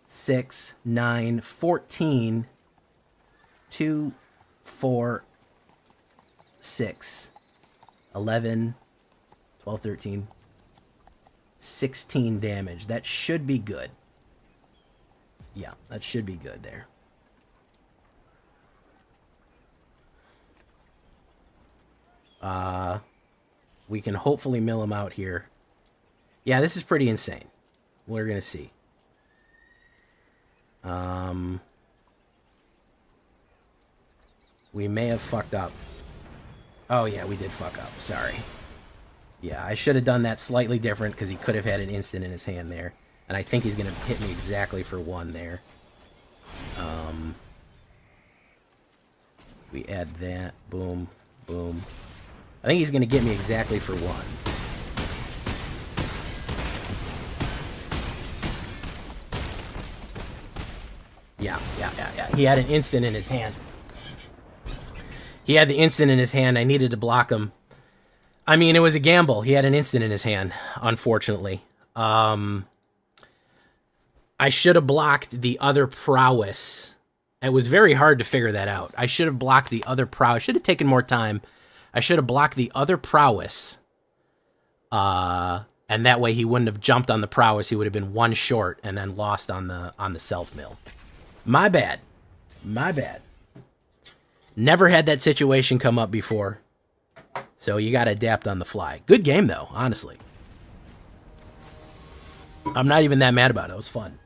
6, 9, 14. 2, 4, 6, 11, 12, 13, 16 damage. That should be good. Yeah, that should be good there. We can hopefully mill him out here. Yeah, this is pretty insane. We're gonna see. We may have fucked up. Oh yeah, we did fuck up. Sorry. Yeah, I should have done that slightly different because he could have had an instant in his hand there. And I think he's going to hit me exactly for 1 there. We add that. Boom. Boom. I think he's going to get me exactly for 1. Yeah. He had an instant in his hand. He had the instant in his hand. I needed to block him. I mean, it was a gamble. He had an instant in his hand, unfortunately. I should have blocked the other prowess. It was very hard to figure that out. I should have blocked the other prowess. I should have taken more time. I should have blocked the other prowess. And that way he wouldn't have jumped on the prowess. He would have been 1 short and then lost on the self-mill. My bad. Never had that situation come up before. So you got to adapt on the fly. Good game, though, honestly. I'm not even that mad about it. It was fun.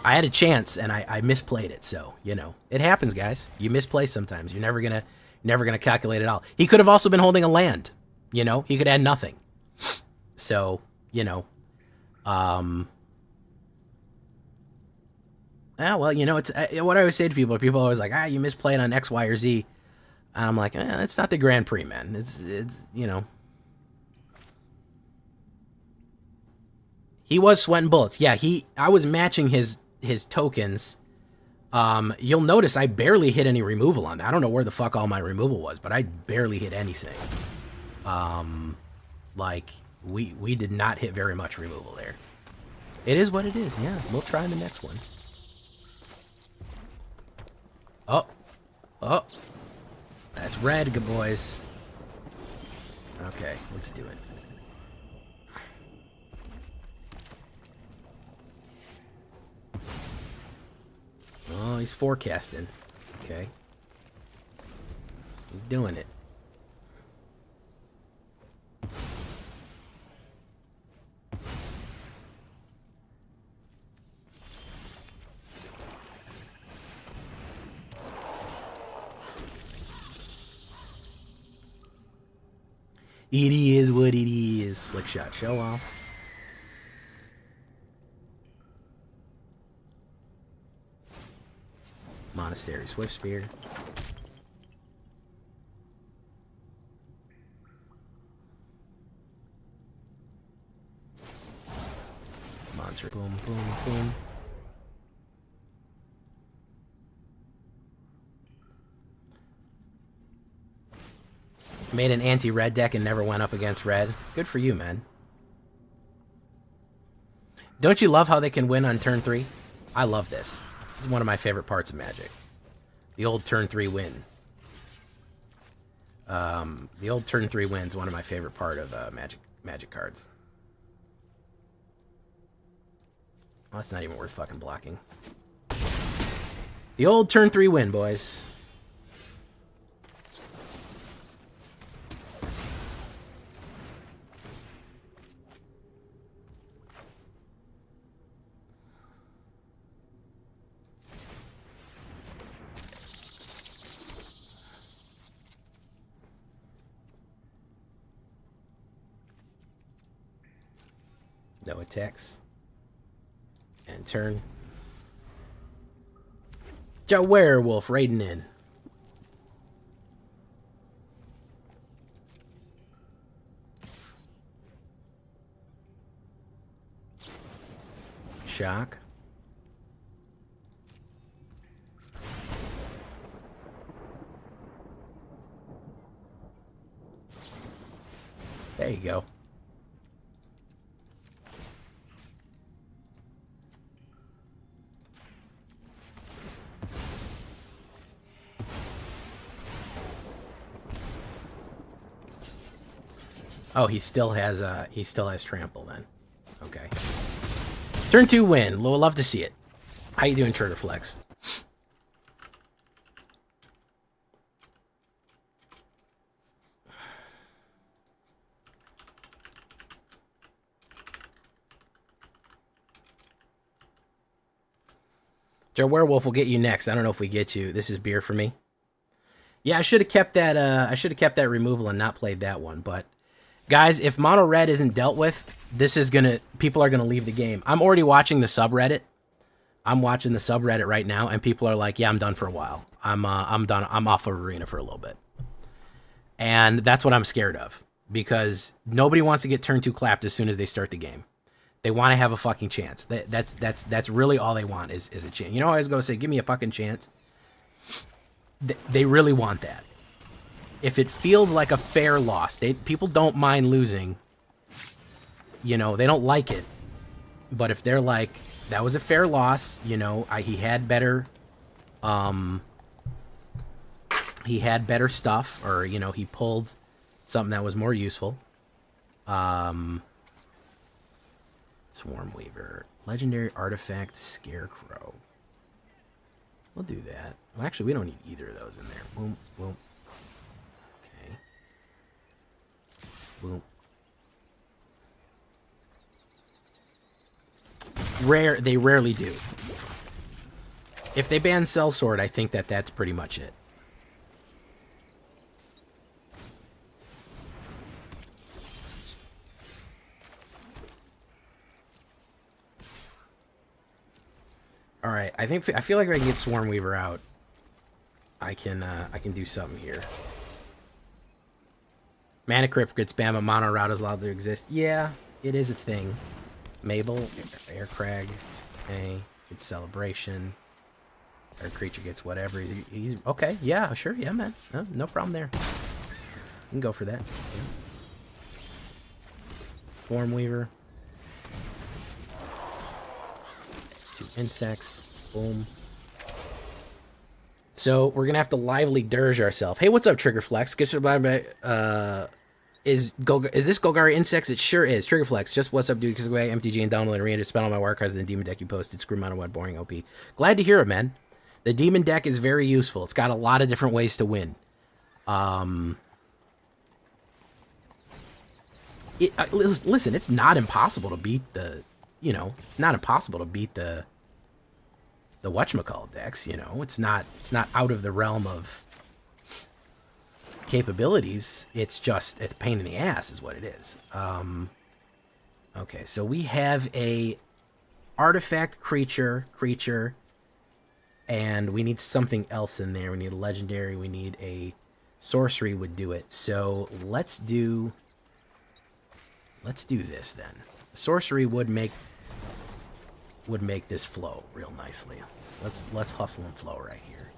I had a chance, and I misplayed it. So, you know, it happens, guys. You misplay sometimes. You're never gonna calculate it all. He could have also been holding a land. You know, he could add nothing. So, you know, well, you know, it's what I always say to people. People are always like, you misplayed on X, Y, or Z. And I'm like, it's not the Grand Prix, man. It's you know. He was sweating bullets. Yeah, I was matching his tokens. You'll notice I barely hit any removal on that. I don't know where the fuck all my removal was, but I barely hit anything. Like, we did not hit very much removal there. It is what it is, yeah. We'll try in the next one. Oh. That's red, good boys. Okay, let's do it. Oh, he's forecasting. Okay. He's doing it. It is what it is. Slick shot, show off. Monastery, Swift Spear. Monster, boom, boom, boom. Made an anti-red deck and never went up against red. Good for you, man. Don't you love how they can win on turn 3? I love this. This is one of my favorite parts of Magic. The old turn 3 win. The old turn 3 wind's one of my favorite part of Magic cards. Well, that's not even worth fucking blocking. The old turn 3 win, boys. No attacks. And turn. Ja werewolf raiding in. Shock. There you go. Oh, he still has trample then. Okay. Turn 2 win. We'll love to see it. How you doing, Trigger Flex? Joe Werewolf will get you next. I don't know if we get you. This is beer for me. Yeah, I should have kept that. I should have kept that removal and not played that one. But guys, if mono red isn't dealt with, this is gonna. People are gonna leave the game. I'm already watching the subreddit. I'm watching the subreddit right now, and people are like, "Yeah, I'm done for a while. I'm done. I'm off of Arena for a little bit." And that's what I'm scared of, because nobody wants to get turn 2 clapped as soon as they start the game. They want to have a fucking chance. That's really all they want is a chance. You know, I always go say, "Give me a fucking chance." They really want that. If it feels like a fair loss, people don't mind losing. You know, they don't like it. But if they're like, that was a fair loss, you know, he had better stuff, or, you know, he pulled something that was more useful. Swarm Weaver, Legendary Artifact, Scarecrow. We'll do that. Well, actually, we don't need either of those in there. Boom, boom. Okay. Boom. They rarely do. If they ban Sellsword, I think that's pretty much it. All right, I feel like if I can get Swarm Weaver out, I can do something here. Mana Crypt gets spam, a mono route is allowed to exist. Yeah, it is a thing. Mabel, Aircrag, okay, it's Celebration. Our creature gets whatever. He's okay. Yeah, sure. Yeah, man. No problem there. You can go for that. Yeah. Swarm Weaver. 2 insects. Boom. So we're gonna have to lively dirge ourselves. Hey, what's up, Triggerflex? Is this Golgari Insects? It sure is. Triggerflex, just what's up, dude? Because away MTG and download arena to spend all my wire cards in the demon deck you posted. Screw mono wet, boring OP. Glad to hear it, man. The demon deck is very useful. It's got a lot of different ways to win. Listen, it's not impossible to beat the, you know, it's not impossible to beat the whatchamacallit decks, you know. It's not out of the realm of capabilities. It's just, it's a pain in the ass is what it is. Okay, so we have a artifact creature, and we need something else in there. We need a legendary, we need a sorcery would do it. So let's do this then. Sorcery would make this flow real nicely. Let's hustle and flow right here.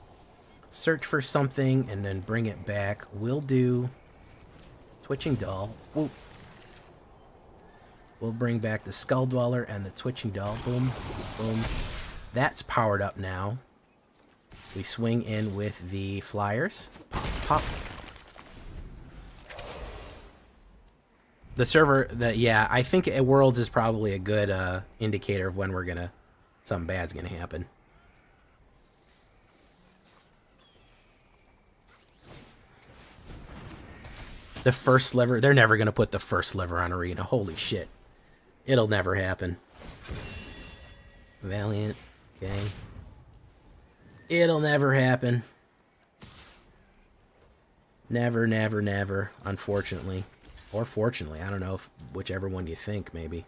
Search for something and then bring it back. We'll do Twitching Doll. Whoop. We'll bring back the Skull Dweller and the Twitching Doll. Boom, boom. That's powered up now. We swing in with the Flyers. Pop, pop. The server, yeah, I think Worlds is probably a good indicator of when something bad's gonna happen. The first sliver, they're never gonna put the first sliver on Arena. Holy shit. It'll never happen. Valiant, okay. It'll never happen. Never, never, never, unfortunately. Or fortunately, I don't know, whichever one you think, maybe.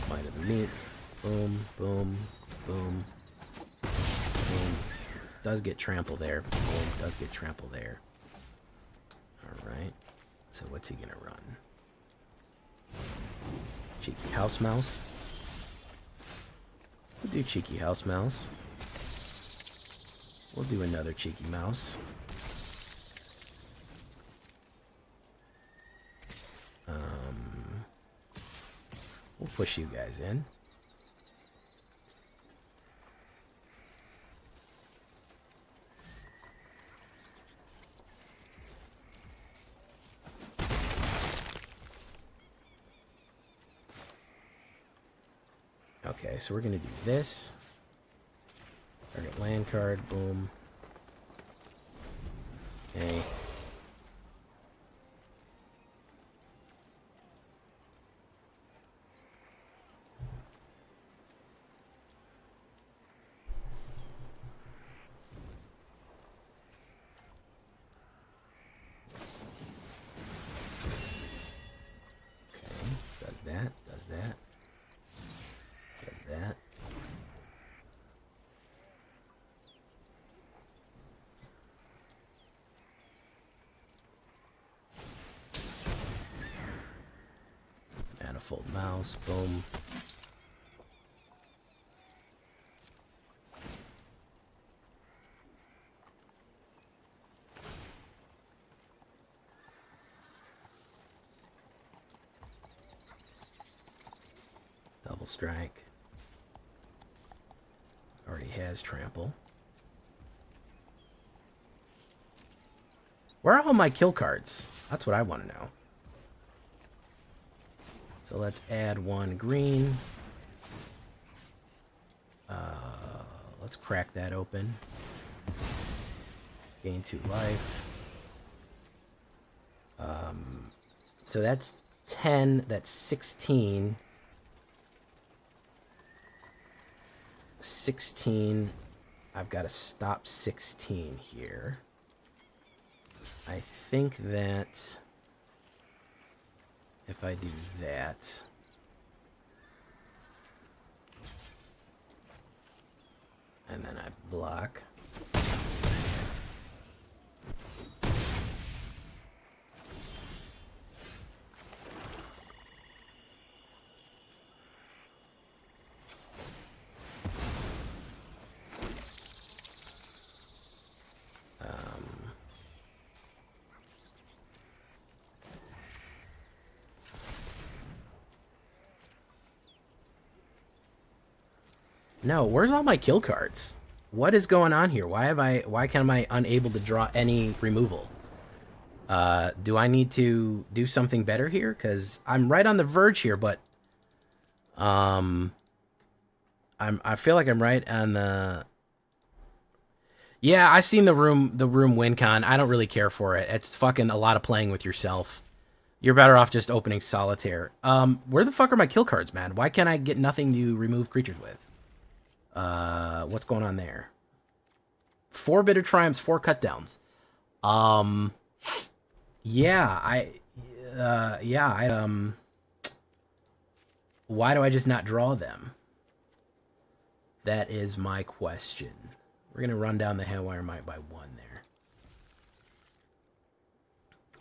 Might have meat. Boom, boom, boom, boom. Does get trample there. Boom, does get trample there. Alright. So what's he gonna run? Cheeky house mouse. We'll do cheeky house mouse. We'll do another cheeky mouse. We'll push you guys in. Okay, so we're gonna do this. Target land card, boom. Okay. Does that, does that, does that. Manifold mouse, boom. Double strike. Already has trample. Where are all my kill cards? That's what I want to know. So let's add one green. Let's crack that open. Gain 2 life. So that's 10. That's 16. 16. I've got to stop 16 here. I think that if I do that, and then I block, no, where's all my kill cards? What is going on here? Why am I unable to draw any removal? Do I need to do something better here? Because I'm right on the verge here, but I feel like I'm right on the. Yeah, I've seen the room win con. I don't really care for it. It's fucking a lot of playing with yourself. You're better off just opening solitaire. Where the fuck are my kill cards, man? Why can't I get nothing to remove creatures with? What's going on there? 4 bitter triumphs, 4 cut downs. Yeah, why do I just not draw them? That is my question. We're gonna run down the Handwire Might by 1 there.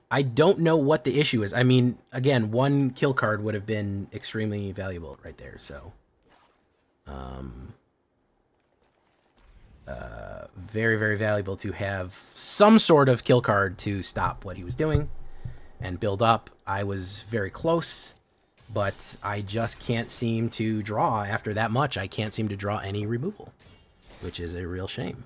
I don't know what the issue is. I mean, again, 1 kill card would have been extremely valuable right there, so. Very, very valuable to have some sort of kill card to stop what he was doing and build up. I was very close, but I just can't seem to draw. After that much, I can't seem to draw any removal, which is a real shame.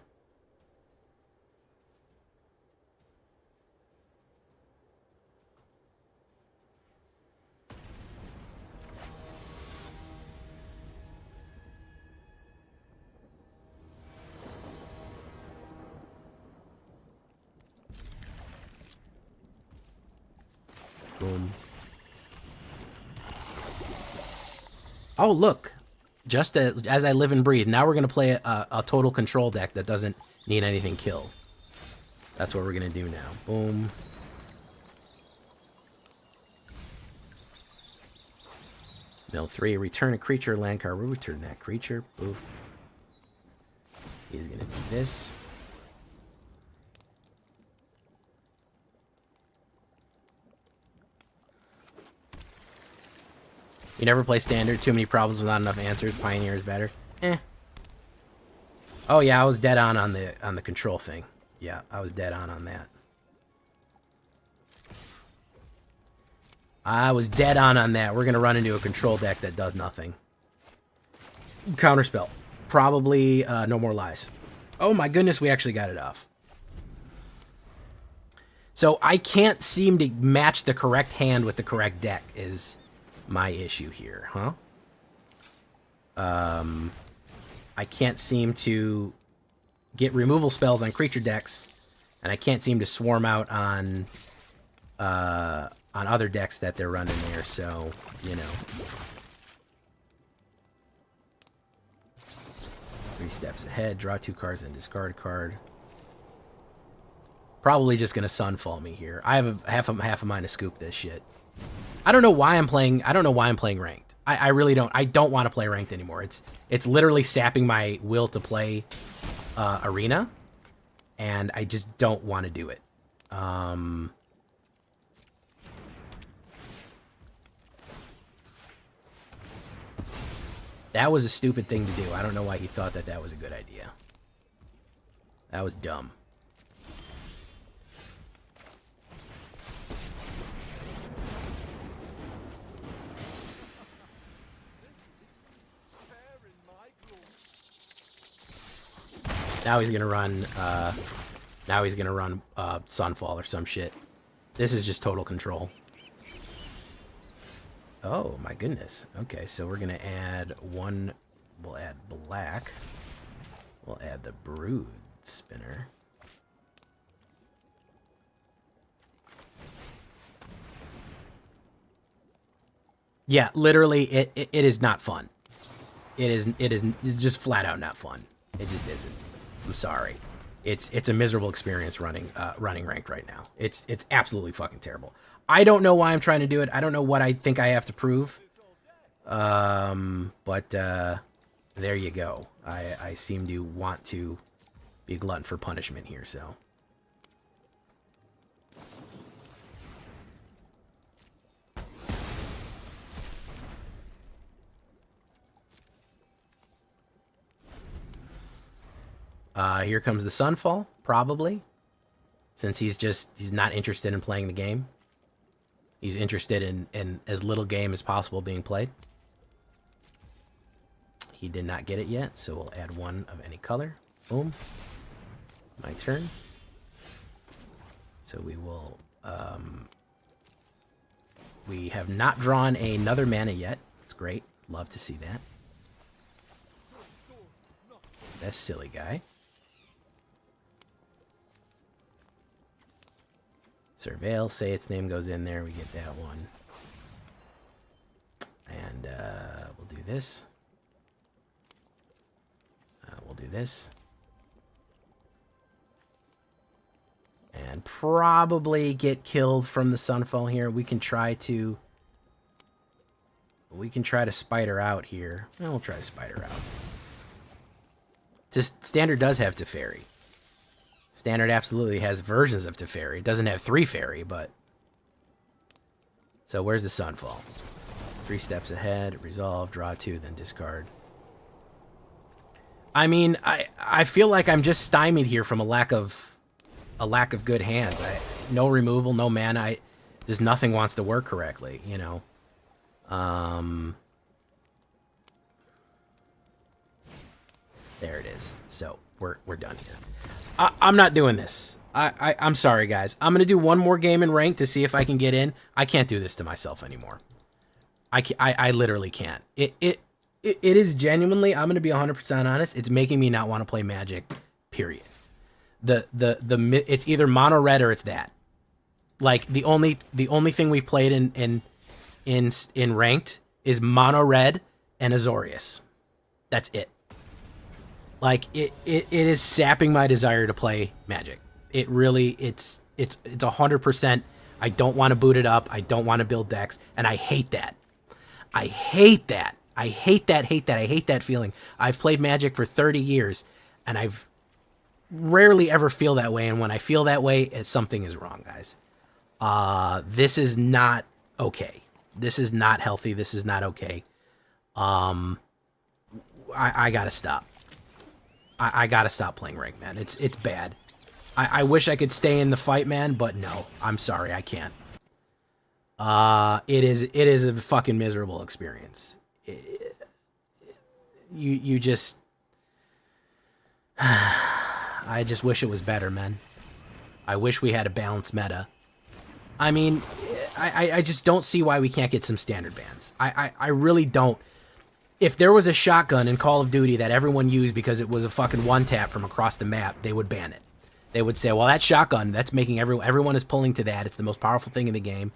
Boom. Oh, look. Just as I live and breathe. Now we're going to play a total control deck that doesn't need anything killed. That's what we're going to do now. Boom. Mill 3. Return a creature land card. We'll return that creature. Boof. He's going to do this. You never play standard. Too many problems without enough answers. Pioneer is better. Eh. Oh yeah, I was dead on the control thing. Yeah, I was dead on that. I was dead on that. We're gonna run into a control deck that does nothing. Counterspell. Probably No More Lies. Oh my goodness, we actually got it off. So I can't seem to match the correct hand with the correct deck is my issue here, huh? I can't seem to get removal spells on creature decks, and I can't seem to swarm out on other decks that they're running there, so, you know. 3 steps ahead, draw 2 cards and discard a card. Probably just gonna Sunfall me here. I have half a mind to scoop this shit. I don't know why I'm playing ranked. I really don't. I don't want to play ranked anymore. It's literally sapping my will to play arena, and I just don't want to do it. That was a stupid thing to do. I don't know why he thought that that was a good idea. That was dumb. Now he's gonna run. Now he's gonna run Sunfall or some shit. This is just total control. Oh my goodness. Okay, so we're gonna add one. We'll add black. We'll add the Brood Spinner. Yeah, literally, it is not fun. It's just flat out not fun. It just isn't. I'm sorry. It's a miserable experience running ranked right now. It's absolutely fucking terrible. I don't know why I'm trying to do it. I don't know what I think I have to prove. But there you go. I seem to want to be a glutton for punishment here, so. Here comes the Sunfall, probably. Since he's not interested in playing the game. He's interested in as little game as possible being played. He did not get it yet, so we'll add one of any color. Boom. My turn. So we will, we have not drawn another mana yet. It's great. Love to see that. That's silly guy. Surveil, say its name goes in there, we get that one. And we'll do this. We'll do this. And probably get killed from the Sunfall here. We can try to spider out here. Well, we'll try to spider out. Just Standard does have Teferi. Standard absolutely has versions of Teferi. It doesn't have 3 fairy, but... So where's the Sunfall? 3 steps ahead, resolve, draw 2, then discard. I mean, I feel like I'm just stymied here from a lack of good hands. No removal, no mana. Just nothing wants to work correctly, you know. There it is. So we're done here. I'm not doing this. I'm sorry, guys. I'm gonna do one more game in rank to see if I can get in. I can't do this to myself anymore. I literally can't. It is genuinely. I'm gonna be 100% honest. It's making me not want to play Magic. Period. It's either mono red or it's that. Like the only thing we've played in ranked is mono red and Azorius. That's it. Like it is sapping my desire to play Magic. It really it's 100%. I don't want to boot it up. I don't want to build decks, and I hate that. I hate that. I hate that. I hate that feeling. I've played Magic for 30 years, and I've rarely ever feel that way. And when I feel that way, something is wrong, guys. This is not okay. This is not healthy. This is not okay. I gotta stop. I gotta stop playing rank, man. It's bad. I wish I could stay in the fight, man, but no. I'm sorry, I can't. It is a fucking miserable experience. You just... I just wish it was better, man. I wish we had a balanced meta. I mean, I just don't see why we can't get some standard bans. I really don't. If there was a shotgun in Call of Duty that everyone used because it was a fucking one-tap from across the map, they would ban it. They would say, well, that shotgun, that's making everyone is pulling to that. It's the most powerful thing in the game.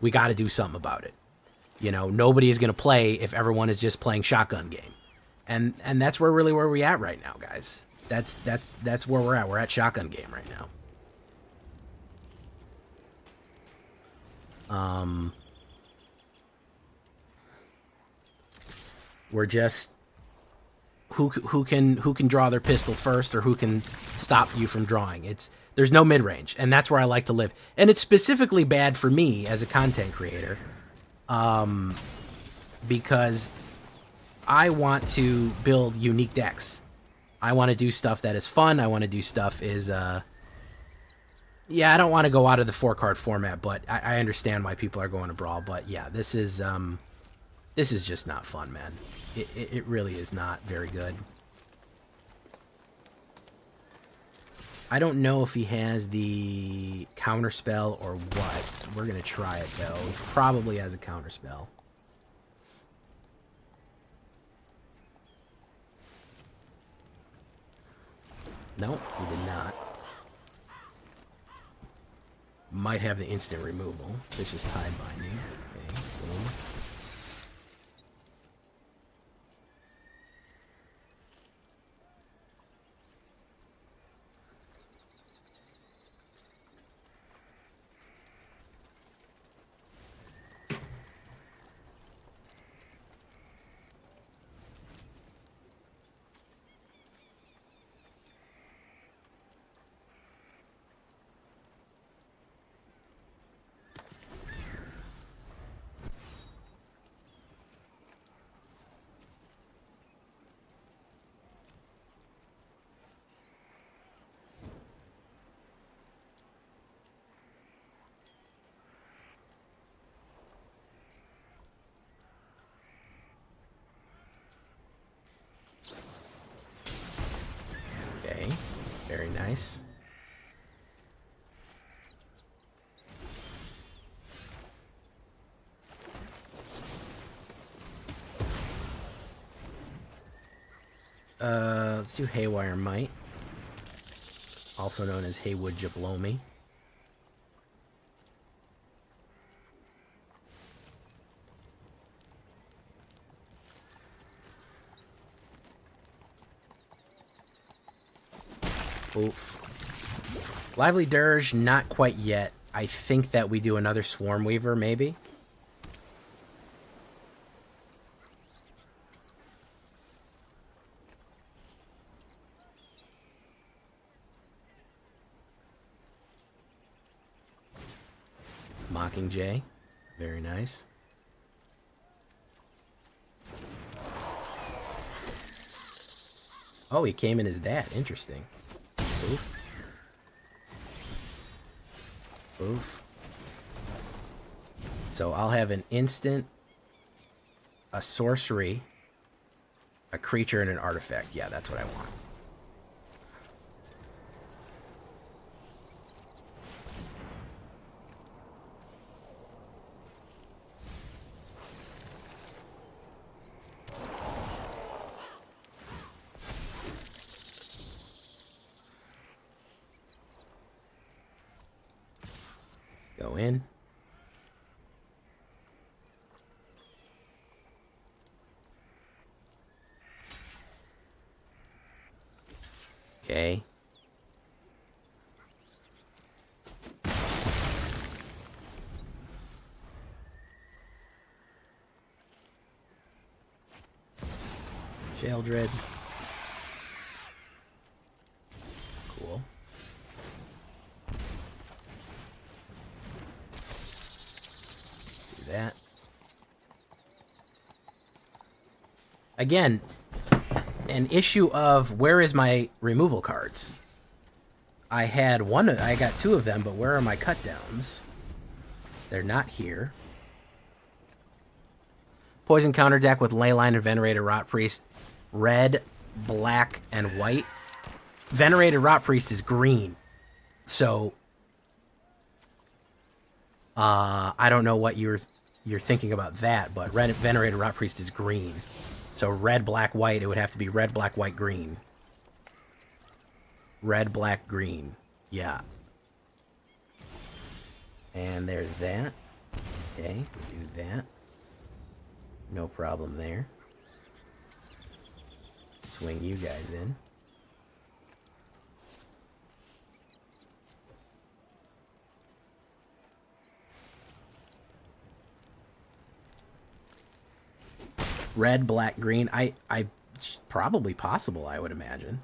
We got to do something about it. You know, nobody is going to play if everyone is just playing shotgun game. And that's where we're at right now, guys. That's where we're at. We're at shotgun game right now. We're just who can draw their pistol first, or who can stop you from drawing. There's no mid range, and that's where I like to live. And it's specifically bad for me as a content creator, because I want to build unique decks. I want to do stuff that is fun. I want to do stuff yeah, I don't want to go out of the 4-card format, but I understand why people are going to Brawl. But yeah, this is just not fun, man. It really is not very good. I don't know if he has the counterspell or what. We're going to try it, though. He probably has a counterspell. Nope, he did not. Might have the instant removal. Vicious Tide Binding. Okay, boom. Okay, very nice. Let's do Haywire Might, also known as Haywood Jablomi. Oof. Lively Dirge, not quite yet. I think that we do another Swarm Weaver, maybe. Mockingjay, very nice. Oh, he came in as that. Interesting. Oof. Oof. So I'll have an instant, a sorcery, a creature, and an artifact. Yeah, that's what I want. Go in. Okay. Sheldred. Cool. Do that. Again, an issue of where is my removal cards? I had one, I got 2 of them, but where are my cut downs? They're not here. Poison counter deck with Leyline and Venerated Rot Priest. Red, black, and white. Venerated Rot Priest is green. So, I don't know what you're thinking about that, but Venerated Rot Priest is green. So red, black, white, it would have to be red, black, white, green. Red, black, green. Yeah. And there's that. Okay, do that. No problem there. Swing you guys in. Red, black, green. I probably possible, I would imagine.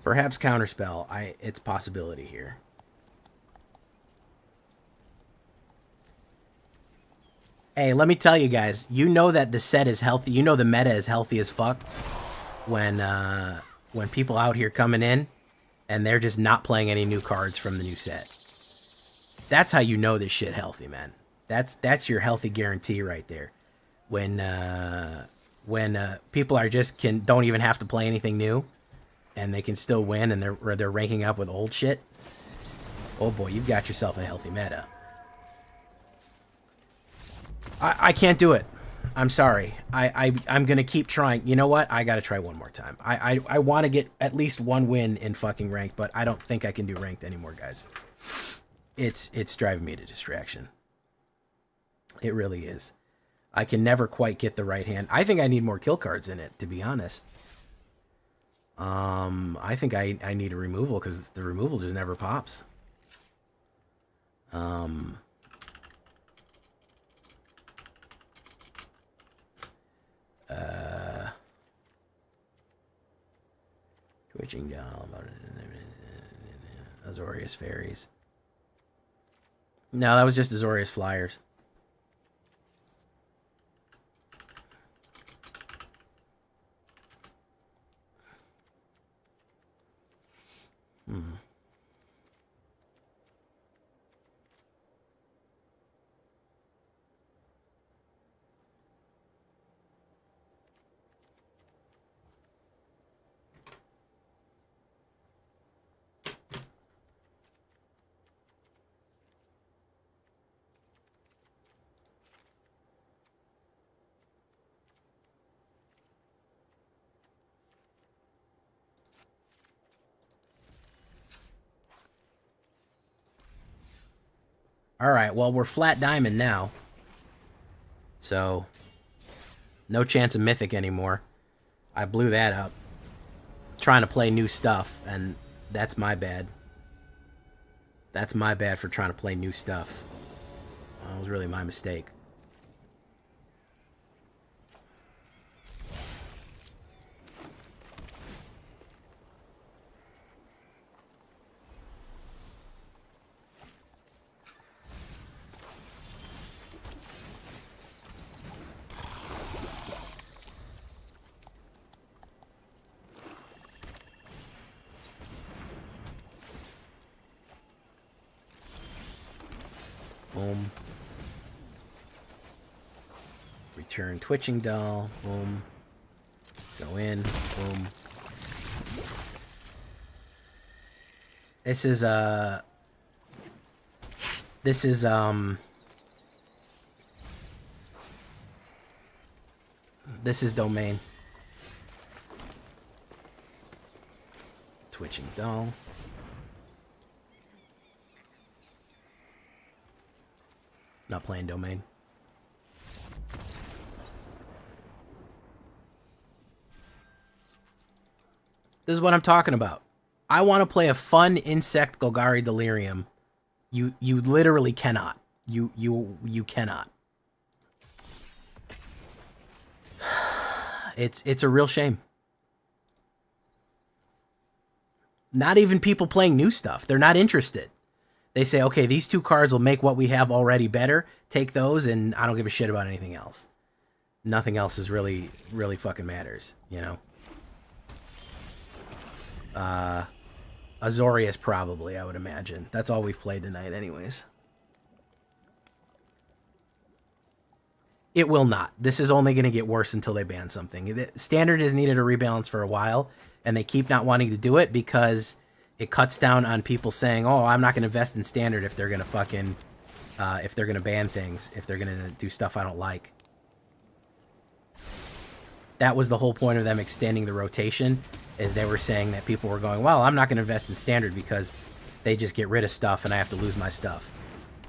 Perhaps counterspell. It's a possibility here. Hey, let me tell you guys, you know that the set is healthy. You know the meta is healthy as fuck when people out here coming in and they're just not playing any new cards from the new set. That's how you know this shit healthy, man. That's your healthy guarantee right there. When people are just don't even have to play anything new, and they can still win, and they're ranking up with old shit. Oh boy, you've got yourself a healthy meta. I can't do it. I'm sorry. I'm gonna keep trying. You know what? I gotta try one more time. I want to get at least 1 win in fucking ranked, but I don't think I can do ranked anymore, guys. It's driving me to distraction. It really is. I can never quite get the right hand. I think I need more kill cards in it, to be honest. I think I need a removal because the removal just never pops. Twitching doll, Azorius Fairies. No, that was just Azorius Flyers. All right, well, we're flat diamond now. So, no chance of mythic anymore. I blew that up. Trying to play new stuff, and that's my bad. That's my bad for trying to play new stuff. That was really my mistake. Boom. Return twitching doll. Boom. Let's go in. Boom. This is domain. Twitching doll. Not playing domain. This is what I'm talking about. I want to play a fun insect Golgari Delirium. You literally cannot. You cannot. It's a real shame. Not even people playing new stuff. They're not interested. They say, okay, these two cards will make what we have already better. Take those, and I don't give a shit about anything else. Nothing else is really fucking matters, you know? Azorius probably, I would imagine. That's all we've played tonight anyways. It will not. This is only going to get worse until they ban something. Standard has needed a rebalance for a while, and they keep not wanting to do it because it cuts down on people saying, oh, I'm not going to invest in Standard if they're going to fucking, if they're going to ban things, if they're going to do stuff I don't like. That was the whole point of them extending the rotation, is they were saying that people were going, well, I'm not going to invest in Standard because they just get rid of stuff and I have to lose my stuff.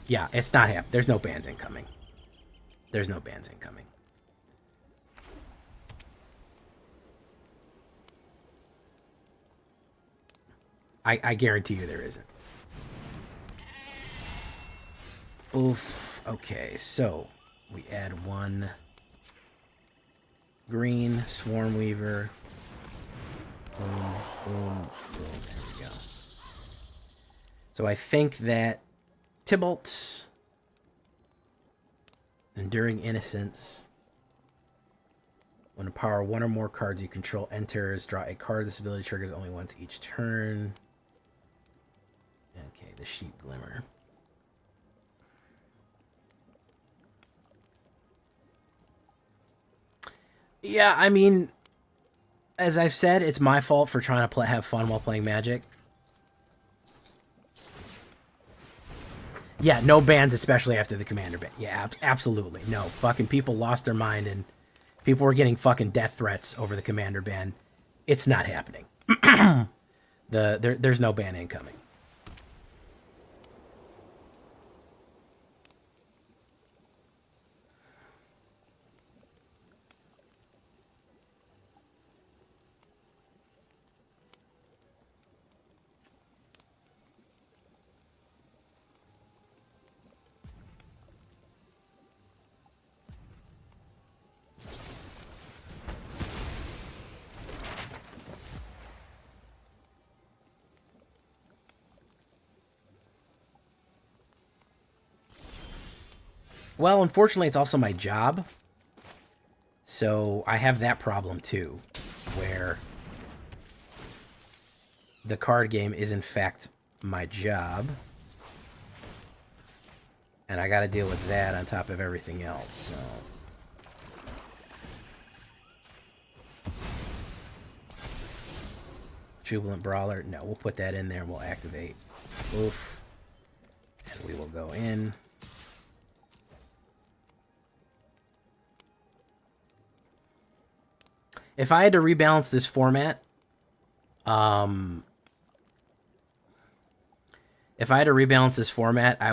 Yeah, it's not happening. There's no bans incoming. There's no bans incoming. I guarantee you there isn't. Oof. Okay, so we add one green Swarm Weaver. Boom, boom, boom. There we go. So I think that Tybalt, Enduring Innocence, when a power one or more cards you control enters, draw a card. This ability triggers only once each turn. Okay, the Sheep Glimmer. Yeah, I mean, as I've said, it's my fault for trying to have fun while playing Magic. Yeah, no bans, especially after the Commander ban. Yeah, absolutely. No, fucking people lost their mind and people were getting fucking death threats over the Commander ban. It's not happening. There's no ban incoming. Well, unfortunately, it's also my job. So I have that problem too, where the card game is in fact my job. And I got to deal with that on top of everything else. So Jubilant Brawler. No, we'll put that in there and we'll activate. Oof. And we will go in. If I had to rebalance this format, I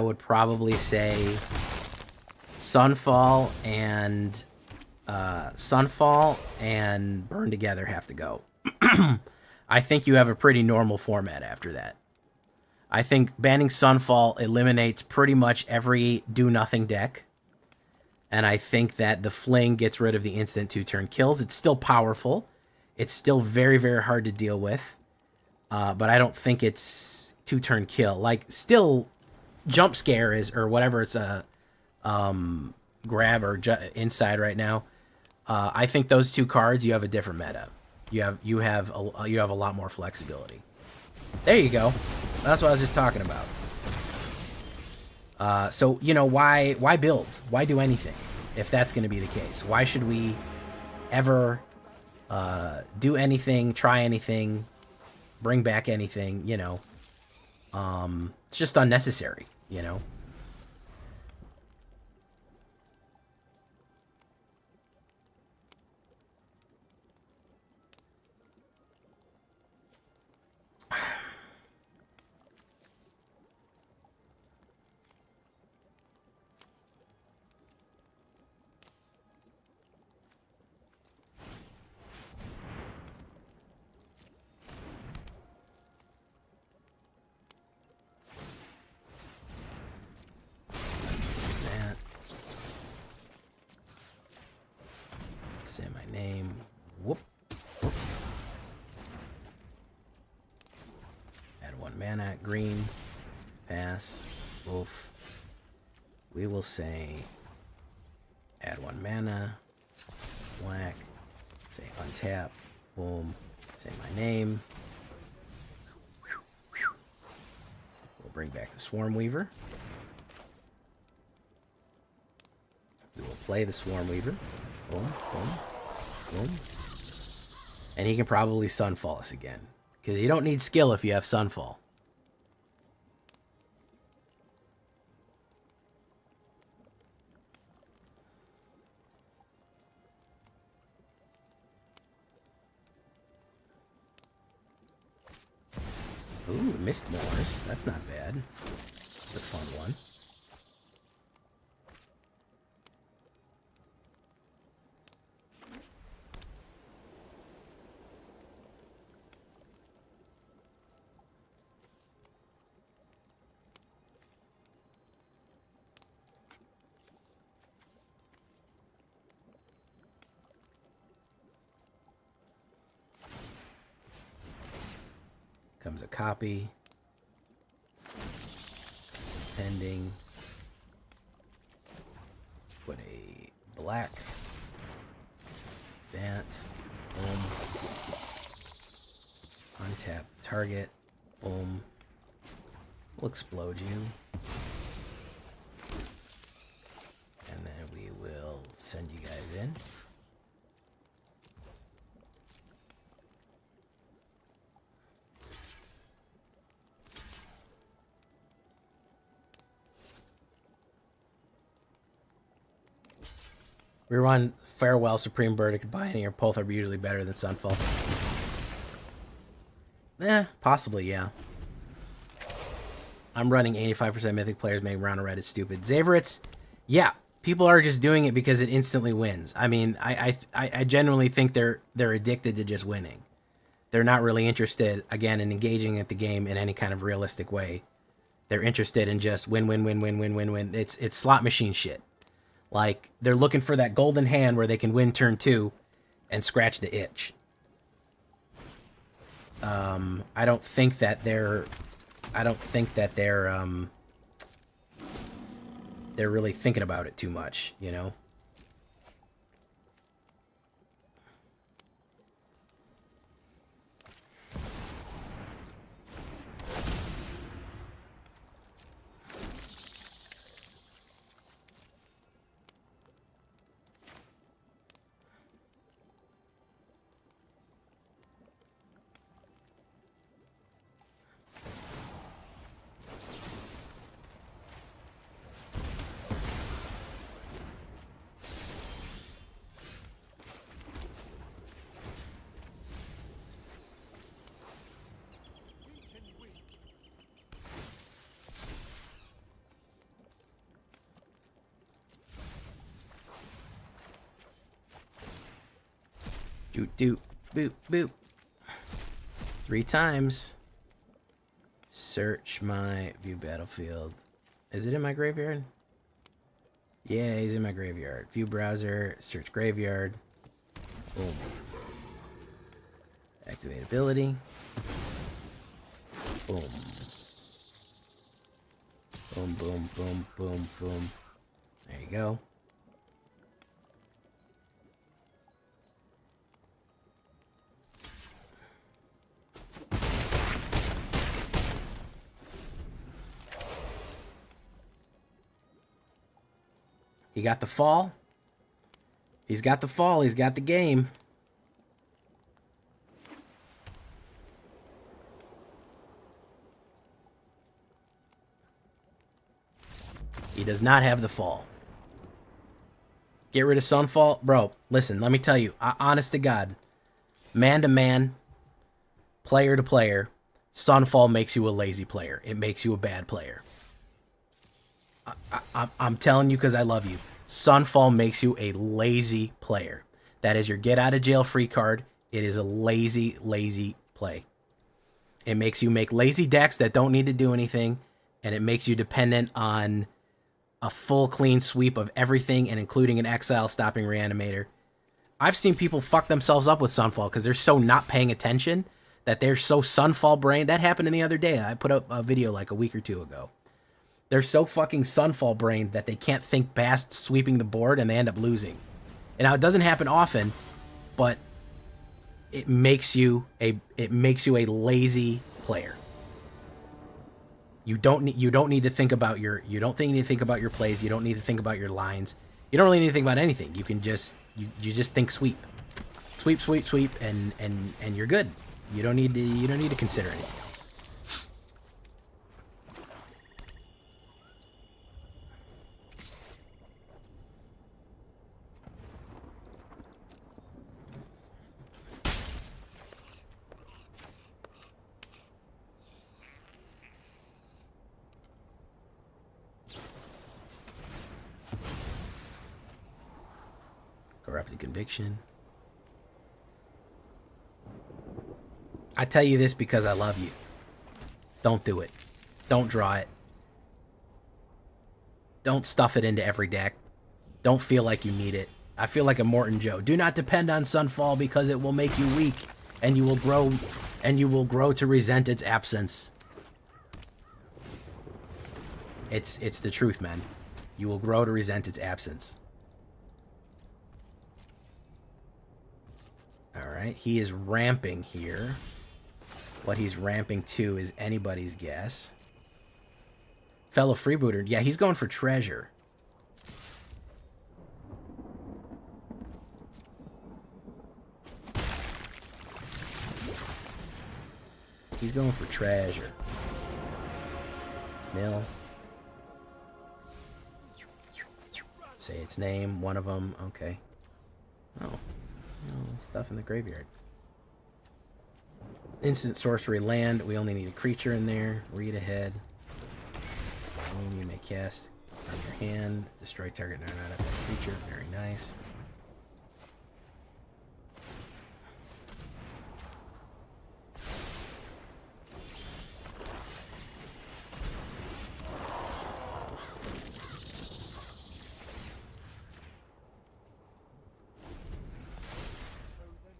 would probably say Sunfall and Burn Together have to go. I think you have a pretty normal format after that. I think banning Sunfall eliminates pretty much every do-nothing deck. And I think that the Fling gets rid of the instant 2-turn kills. It's still powerful. It's still very, very hard to deal with. But I don't think it's 2-turn kill. Like, still, Jump Scare is, or whatever it's a grab or inside right now. I think those two cards, you have a different meta. You have a lot more flexibility. There you go. That's what I was just talking about. So, you know, why build? Why do anything if that's going to be the case? Why should we ever do anything, try anything, bring back anything, you know? It's just unnecessary, you know? Say my name. Whoop. Whoop. Add 1 mana. Green. Pass. Oof. We will say add 1 mana. Whack. Say untap. Boom. Say my name. We'll bring back the Swarm Weaver. We will play the Swarm Weaver. Boom, boom, boom. And he can probably Sunfall us again. Because you don't need skill if you have Sunfall. Ooh, Mistmoors. That's not bad. It's a fun one. Comes a copy. Pending. Put a black. That. Boom. Untap target. Boom. We'll explode you. And then we will send you guys in. We run Farewell, Supreme Verdict, Pioneer. Both are usually better than Sunfall. Possibly, yeah. I'm running 85% Mythic players making round of red is stupid. Xaverits, yeah. People are just doing it because it instantly wins. I mean, I genuinely think they're addicted to just winning. They're not really interested, again, in engaging at the game in any kind of realistic way. They're interested in just win, win, win, win, win, win, win. It's slot machine shit. Like, they're looking for that golden hand where they can win turn 2 and scratch the itch. I don't think that they're really thinking about it too much, you know? Doot, doot, boop, boop. 3 times. Search my view battlefield. Is it in my graveyard? Yeah, he's in my graveyard. View browser, search graveyard. Boom. Activate ability. Boom. Boom, boom, boom, boom, boom. There you go. He got the fall. He's got the fall. He's got the game. He does not have the fall. Get rid of Sunfall. Bro, listen, let me tell you. Honest to God. Man to man. Player to player. Sunfall makes you a lazy player. It makes you a bad player. I'm telling you because I love you. Sunfall makes you a lazy player. That is your get out of jail free card. It is a lazy, lazy play. It makes you make lazy decks that don't need to do anything. And it makes you dependent on a full clean sweep of everything and including an exile stopping reanimator. I've seen people fuck themselves up with Sunfall because they're so not paying attention that they're so Sunfall brained. That happened the other day. I put up a video like a week or two ago. They're so fucking Sunfall brained that they can't think past sweeping the board and they end up losing. And now it doesn't happen often, but it makes you a lazy player. You don't need to think about your plays. You don't need to think about your lines. You don't really need to think about anything. You can just you just think sweep, and you're good. You don't need to consider anything else. Corrupted conviction. I tell you this because I love you. Don't do it. Don't draw it. Don't stuff it into every deck. Don't feel like you need it. I feel like a Morton Joe. Do not depend on Sunfall because it will make you weak and you will grow to resent its absence. It's the truth, man. You will grow to resent its absence. Alright, he is ramping here. What he's ramping to is anybody's guess. Fellow freebooter. Yeah, he's going for treasure. He's going for treasure. Mill. Say its name, one of them. Okay. Oh. Stuff in the graveyard. Instant sorcery land. We only need a creature in there. Read ahead. You may cast on your hand. Destroy target non-attack creature. Very nice.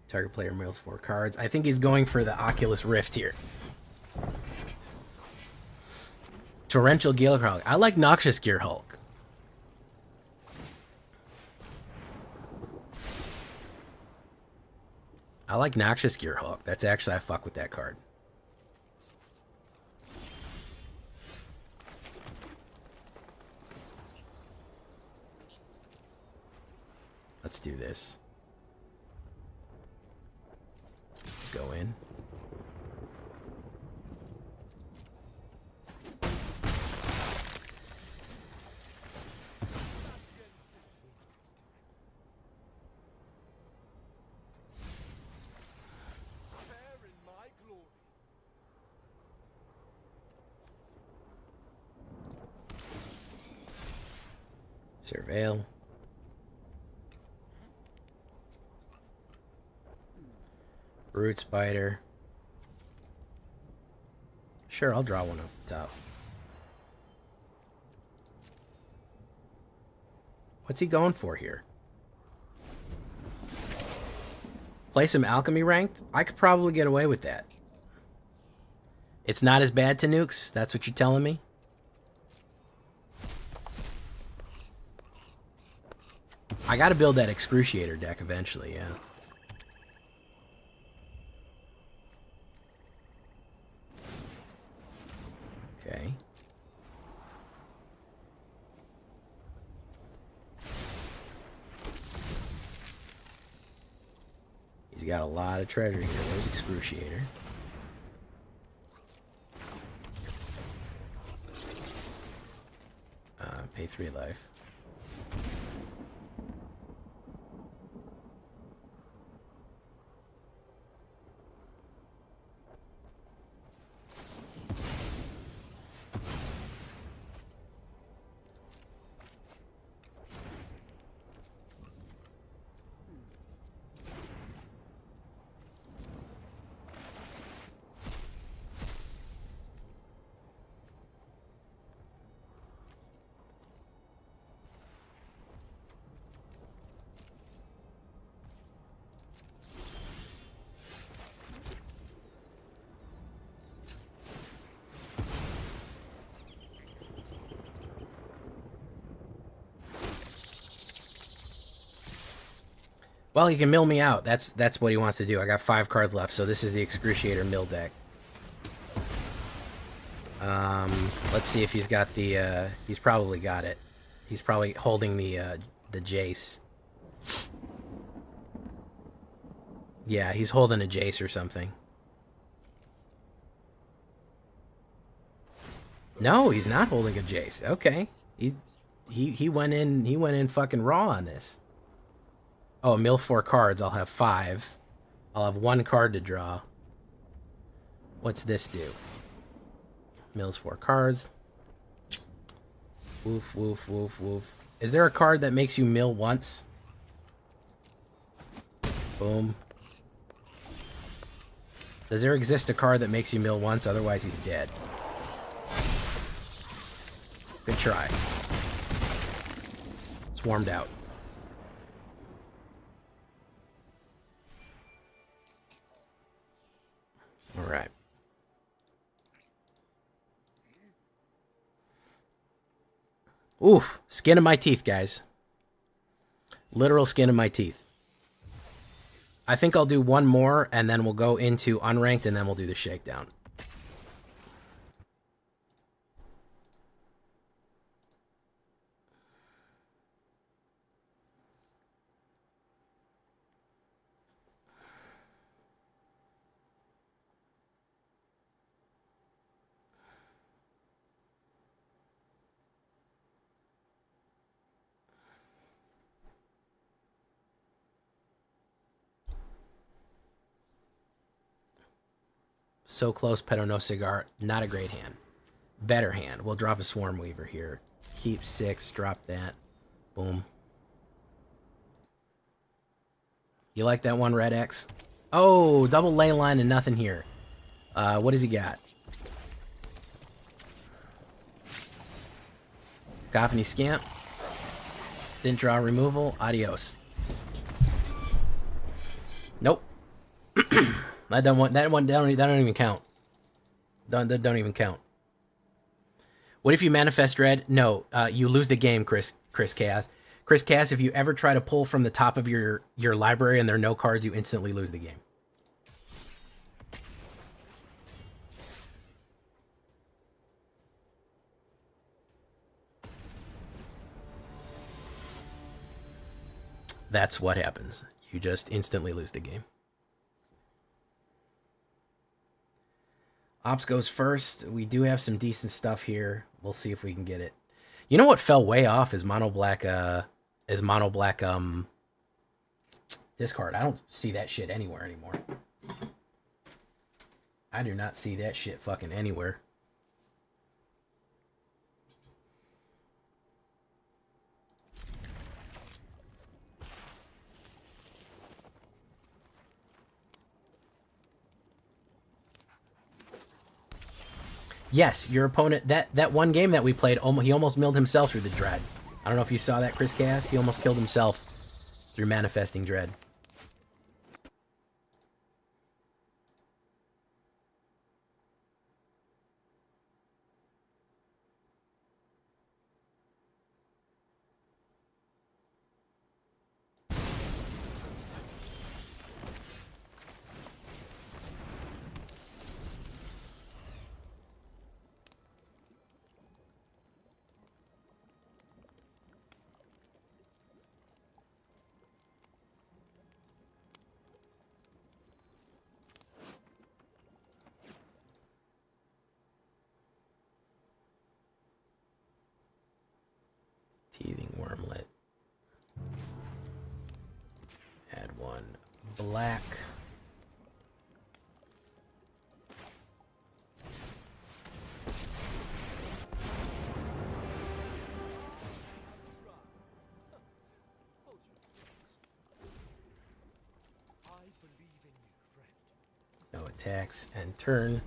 Target player mills 4 cards. I think he's going for the Oculus Rift here. Torrential Gale Hulk. I like Noxious Gear Hulk. I like Noxious Gear Hulk. That's actually, I fuck with that card. Let's do this. Go in. Surveil. Root Spider. Sure, I'll draw one off the top. What's he going for here? Play some Alchemy Ranked? I could probably get away with that. It's not as bad to nukes? That's what you're telling me? I gotta build that Excruciator deck eventually, yeah. Okay. He's got a lot of treasure here. There's Excruciator. Pay 3 life. Well, he can mill me out. That's what he wants to do. I got 5 cards left, so this is the Excruciator mill deck. Let's see if he's got the. He's probably got it. He's probably holding the Jace. Yeah, he's holding a Jace or something. No, he's not holding a Jace. Okay, he went in fucking raw on this. Oh, mill 4 cards. I'll have 5. I'll have 1 card to draw. What's this do? Mills 4 cards. Woof, woof, woof, woof. Is there a card that makes you mill once? Boom. Does there exist a card that makes you mill once? Otherwise, he's dead. Good try. It's warmed out. All right. Oof. Skin of my teeth, guys. Literal skin of my teeth. I think I'll do one more, and then we'll go into unranked, and then we'll do the shakedown. So close, Pedo no cigar. Not a great hand. Better hand. We'll drop a Swarm Weaver here. Keep 6. Drop that. Boom. You like that one, Red X? Oh, double ley line and nothing here. What does he got? Cacophony Scamp. Didn't draw removal. Adios. Nope. That don't even count. Don't even count. What if you manifest dread? No, you lose the game, Chris Chaos. Chris Chaos, if you ever try to pull from the top of your library and there are no cards, you instantly lose the game. That's what happens. You just instantly lose the game. Ops goes first. We do have some decent stuff here. We'll see if we can get it. You know what fell way off is mono black discard. I don't see that shit anywhere anymore. I do not see that shit fucking anywhere. Yes, your opponent, that one game that we played, he almost milled himself through the Dread. I don't know if you saw that, Chris Cass. He almost killed himself through manifesting Dread. Teething Wormlet. Add 1 black. No attacks and turn.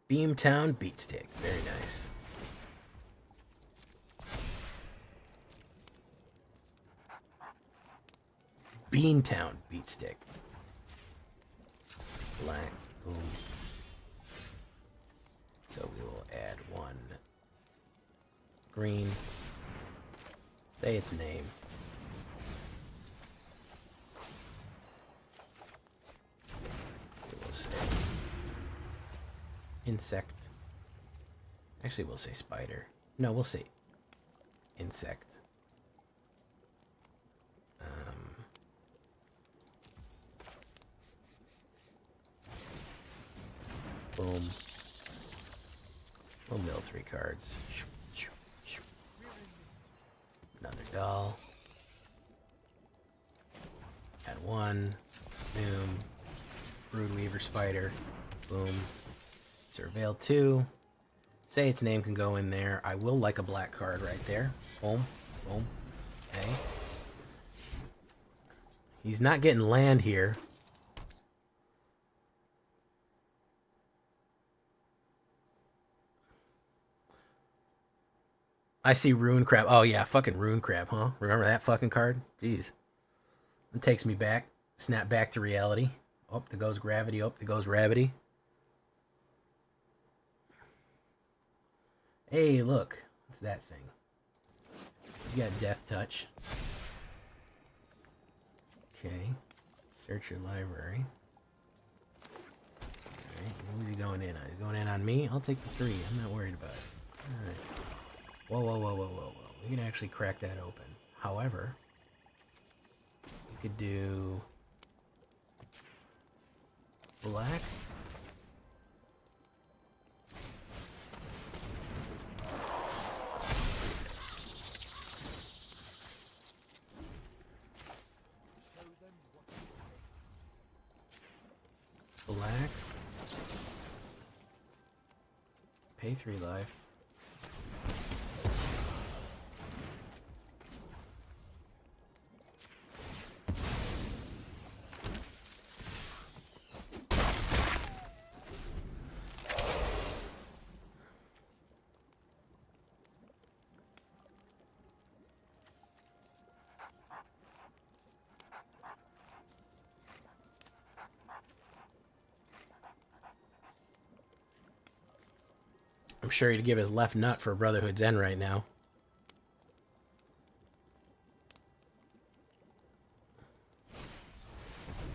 Beamtown Beatstick. Very nice. Beantown Beatstick. Black. Boom. So we will add 1 green. Say its name. We will say insect. Actually, we'll say spider. No, we'll say insect. Boom. We'll mill 3 cards. Another doll. Add 1. Boom. Broodweaver spider. Boom. Surveil 2. Say its name can go in there. I will like a black card right there. Boom. Boom. Okay. He's not getting land here. I see Rune Crab. Oh, yeah, fucking Rune Crab, huh? Remember that fucking card? Jeez. It takes me back. Snap back to reality. Oh, there goes gravity. Oh, there goes rabbity. Hey, look. What's that thing? You got Death Touch. Okay. Search your library. Alright, who's he going in on? He's going in on me? I'll take the 3. I'm not worried about it. Alright. Whoa, whoa, whoa, whoa, whoa, whoa. We can actually crack that open. However, we could do black. Black. Pay 3 life. I'm sure he'd give his left nut for Brotherhood's End right now.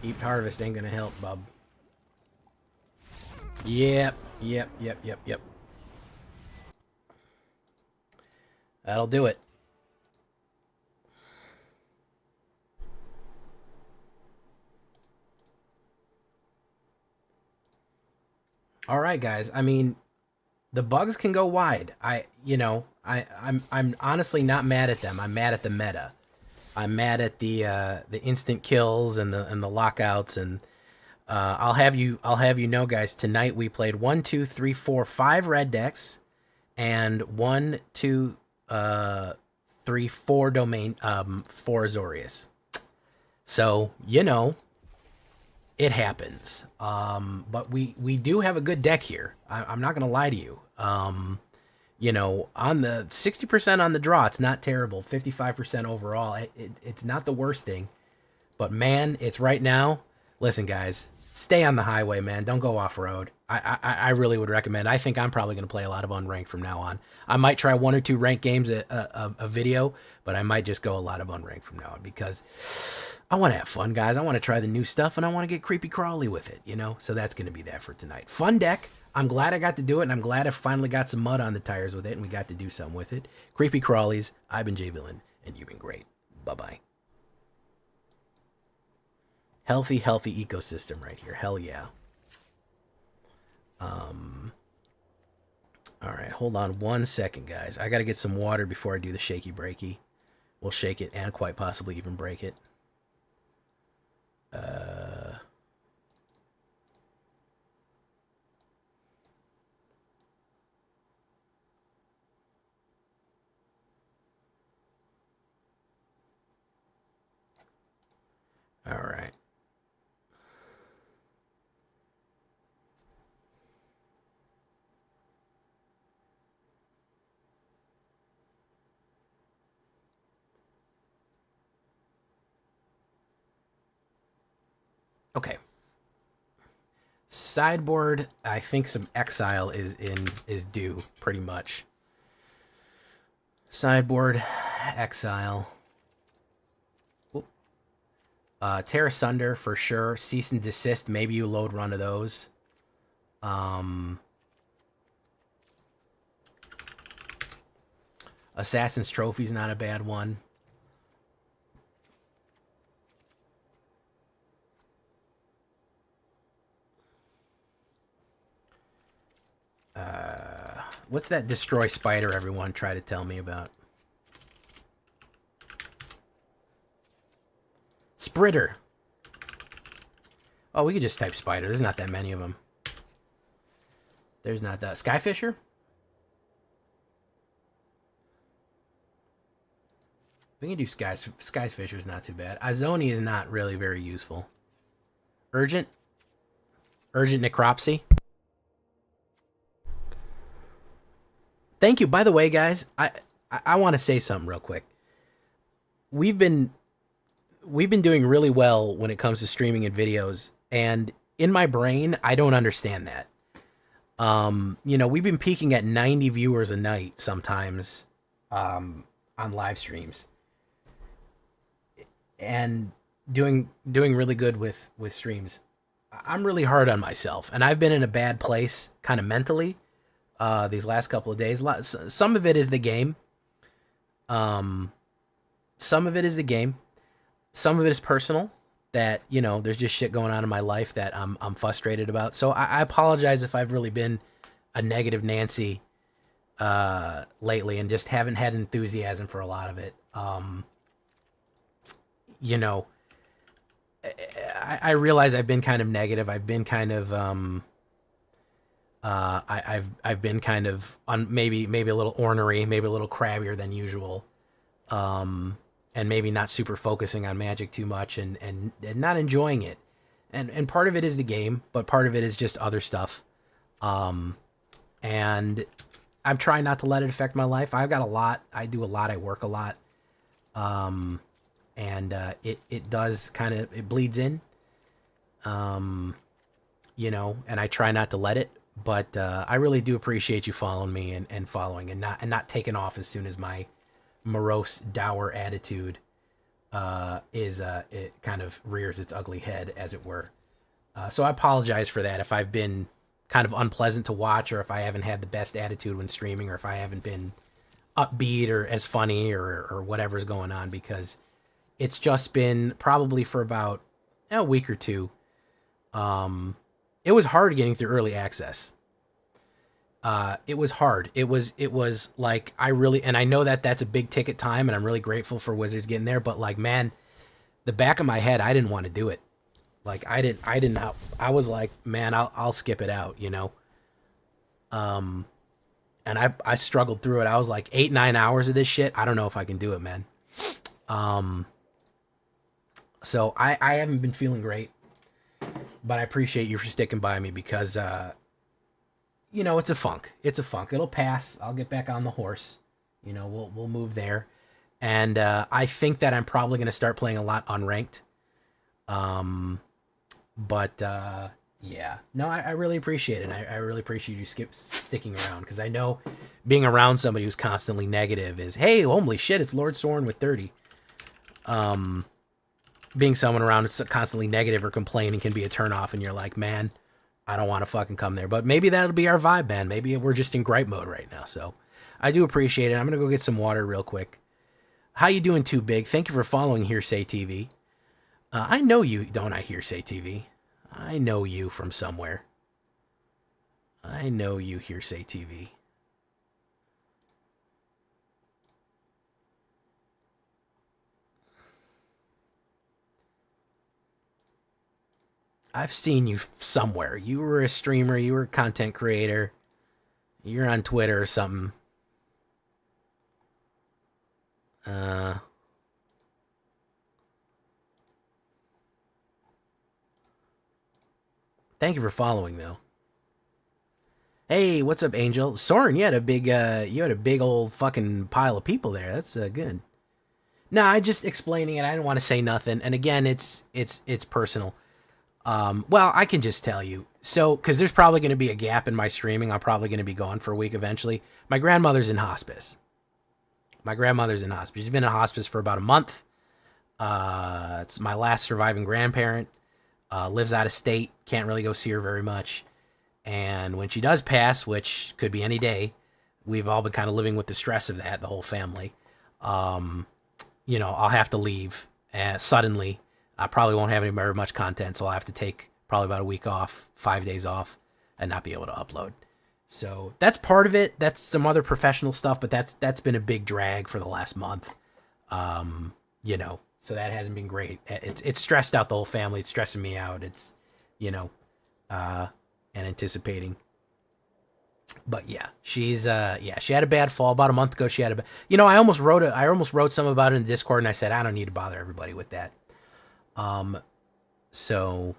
Deep Harvest ain't gonna help, bub. Yep. That'll do it. All right, guys. I mean, the bugs can go wide. I'm honestly not mad at them. I'm mad at the meta. I'm mad at the instant kills and the lockouts, and I'll have you know, guys. Tonight we played 1, 2, 3, 4, 5 red decks, and 1, 2, 3, 4 domain 4 Azorius. So it happens. But we do have a good deck here. I'm not gonna lie to you. On the 60% on the draw, it's not terrible. 55% overall, it's not the worst thing. But man, it's right now. Listen, guys, stay on the highway, man. Don't go off road. I really would recommend. I think I'm probably going to play a lot of unranked from now on. I might try 1 or 2 ranked games a video, but I might just go a lot of unranked from now on because I want to have fun, guys. I want to try the new stuff, and I want to get creepy crawly with it, So that's going to be that for tonight. Fun deck. I'm glad I got to do it, and I'm glad I finally got some mud on the tires with it, and we got to do something with it. Creepy crawlies. I've been Jay Villain, and you've been great. Bye-bye. Healthy ecosystem right here. Hell yeah. All right, hold on 1 second, guys. I got to get some water before I do the shaky breaky. We'll shake it and quite possibly even break it. All right. Okay. Sideboard, I think some exile is due pretty much. Sideboard, exile. Tear Asunder for sure. Cease and Desist, maybe you load run of those. Assassin's Trophy's not a bad one. What's that Destroy Spider everyone tried to tell me about? Spritter. Oh, we could just type Spider. There's not that many of them. There's not that. Skyfisher? We can do Skyfisher's not too bad. Izoni is not really very useful. Urgent Necropsy. Thank you. By the way, guys, I want to say something real quick. We've been doing really well when it comes to streaming and videos, and in my brain, I don't understand that. You know, we've been peaking at 90 viewers a night sometimes on live streams, and doing really good with streams. I'm really hard on myself, and I've been in a bad place kind of mentally these last couple of days. Some of it is the game. Some of it is the game. Some of it is personal, that, you know, there's just shit going on in my life that I'm frustrated about. So I apologize if I've really been a negative Nancy lately and just haven't had enthusiasm for a lot of it. You know, I realize I've been kind of negative. I've been kind of I've been kind of maybe a little ornery, maybe a little crabbier than usual. And maybe not super focusing on Magic too much and not enjoying it. And part of it is the game, but part of it is just other stuff. And I'm trying not to let it affect my life. I've got a lot. I do a lot. I work a lot. And it does kind of, it bleeds in, you know, and I try not to let it. But I really do appreciate you following me and following and not taking off as soon as my morose, dour attitude it kind of rears its ugly head, as it were. So I apologize for that if I've been kind of unpleasant to watch, or if I haven't had the best attitude when streaming, or if I haven't been upbeat or as funny or whatever's going on, because it's just been probably for about a week or two. It was hard getting through early access. It was hard. It was like, and I know that that's a big ticket time, and I'm really grateful for Wizards getting there, but like, man, the back of my head, I didn't want to do it. Like, I was like, man, I'll skip it out, you know? And I struggled through it. I was like 8-9 hours of this shit. I don't know if I can do it, man. So I haven't been feeling great, but I appreciate you for sticking by me, because, you know, it's a funk. It'll pass. I'll get back on the horse. You know, we'll move there. And I think that I'm probably going to start playing a lot unranked. But yeah, no, I really appreciate it. And I really appreciate you sticking around, because I know being around somebody who's constantly negative is, hey, holy shit, it's Lord Soren with 30. Being someone around who's constantly negative or complaining can be a turnoff, and you're like, man, I don't want to fucking come there. But maybe that'll be our vibe, man. Maybe we're just in gripe mode right now. So I do appreciate it. I'm going to go get some water real quick. How you doing, Too Big? Thank you for following Hearsay TV. I know you, don't I, Hearsay TV? I know you from somewhere. I know you, Hearsay TV. I've seen you somewhere. You were a streamer. You were a content creator. You're on Twitter or something. Thank you for following, though. Hey, what's up, Angel? Soren, you had a big old fucking pile of people there. That's good. No, I just explaining it. I didn't want to say nothing. And again, it's personal. Well, I can just tell you. So, because there's probably going to be a gap in my streaming. I'm probably going to be gone for a week eventually. My grandmother's in hospice. She's been in hospice for about a month. It's my last surviving grandparent. Lives out of state. Can't really go see her very much. And when she does pass, which could be any day, we've all been kind of living with the stress of that, the whole family. I'll have to leave suddenly. I probably won't have very much content, so I'll have to take probably about a week off, 5 days off, and not be able to upload. So that's part of it. That's some other professional stuff, but that's been a big drag for the last month. So that hasn't been great. It's stressed out the whole family. It's stressing me out. It's, and anticipating. But yeah, she had a bad fall about a month ago. She had I almost wrote some about it in Discord, and I said I don't need to bother everybody with that. So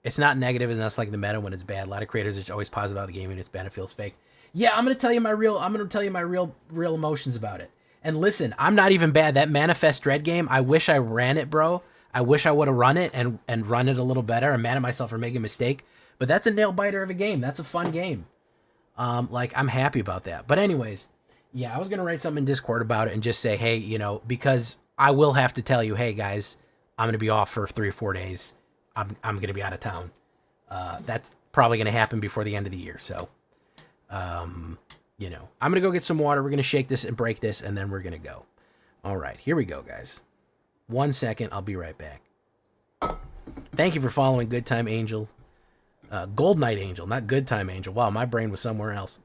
it's not negative, and that's like the meta when it's bad. A lot of creators are always positive about the game, and it's bad. It feels fake. Yeah, I'm gonna tell you my real emotions about it. And listen, I'm not even bad. That Manifest Dread game, I wish I ran it, bro. I wish I would have run it and run it a little better. I'm mad at myself for making a mistake, but that's a nail biter of a game. That's a fun game. I'm happy about that. But anyways, yeah, I was gonna write something in Discord about it and just say, hey, because I will have to tell you, hey guys, I'm gonna be off for 3 or 4 days. I'm gonna be out of town. That's probably gonna happen before the end of the year. So, I'm gonna go get some water. We're gonna shake this and break this, and then we're gonna go. All right, here we go, guys. 1 second, I'll be right back. Thank you for following Good Time Angel. Gold Knight Angel, not Good Time Angel. Wow, my brain was somewhere else.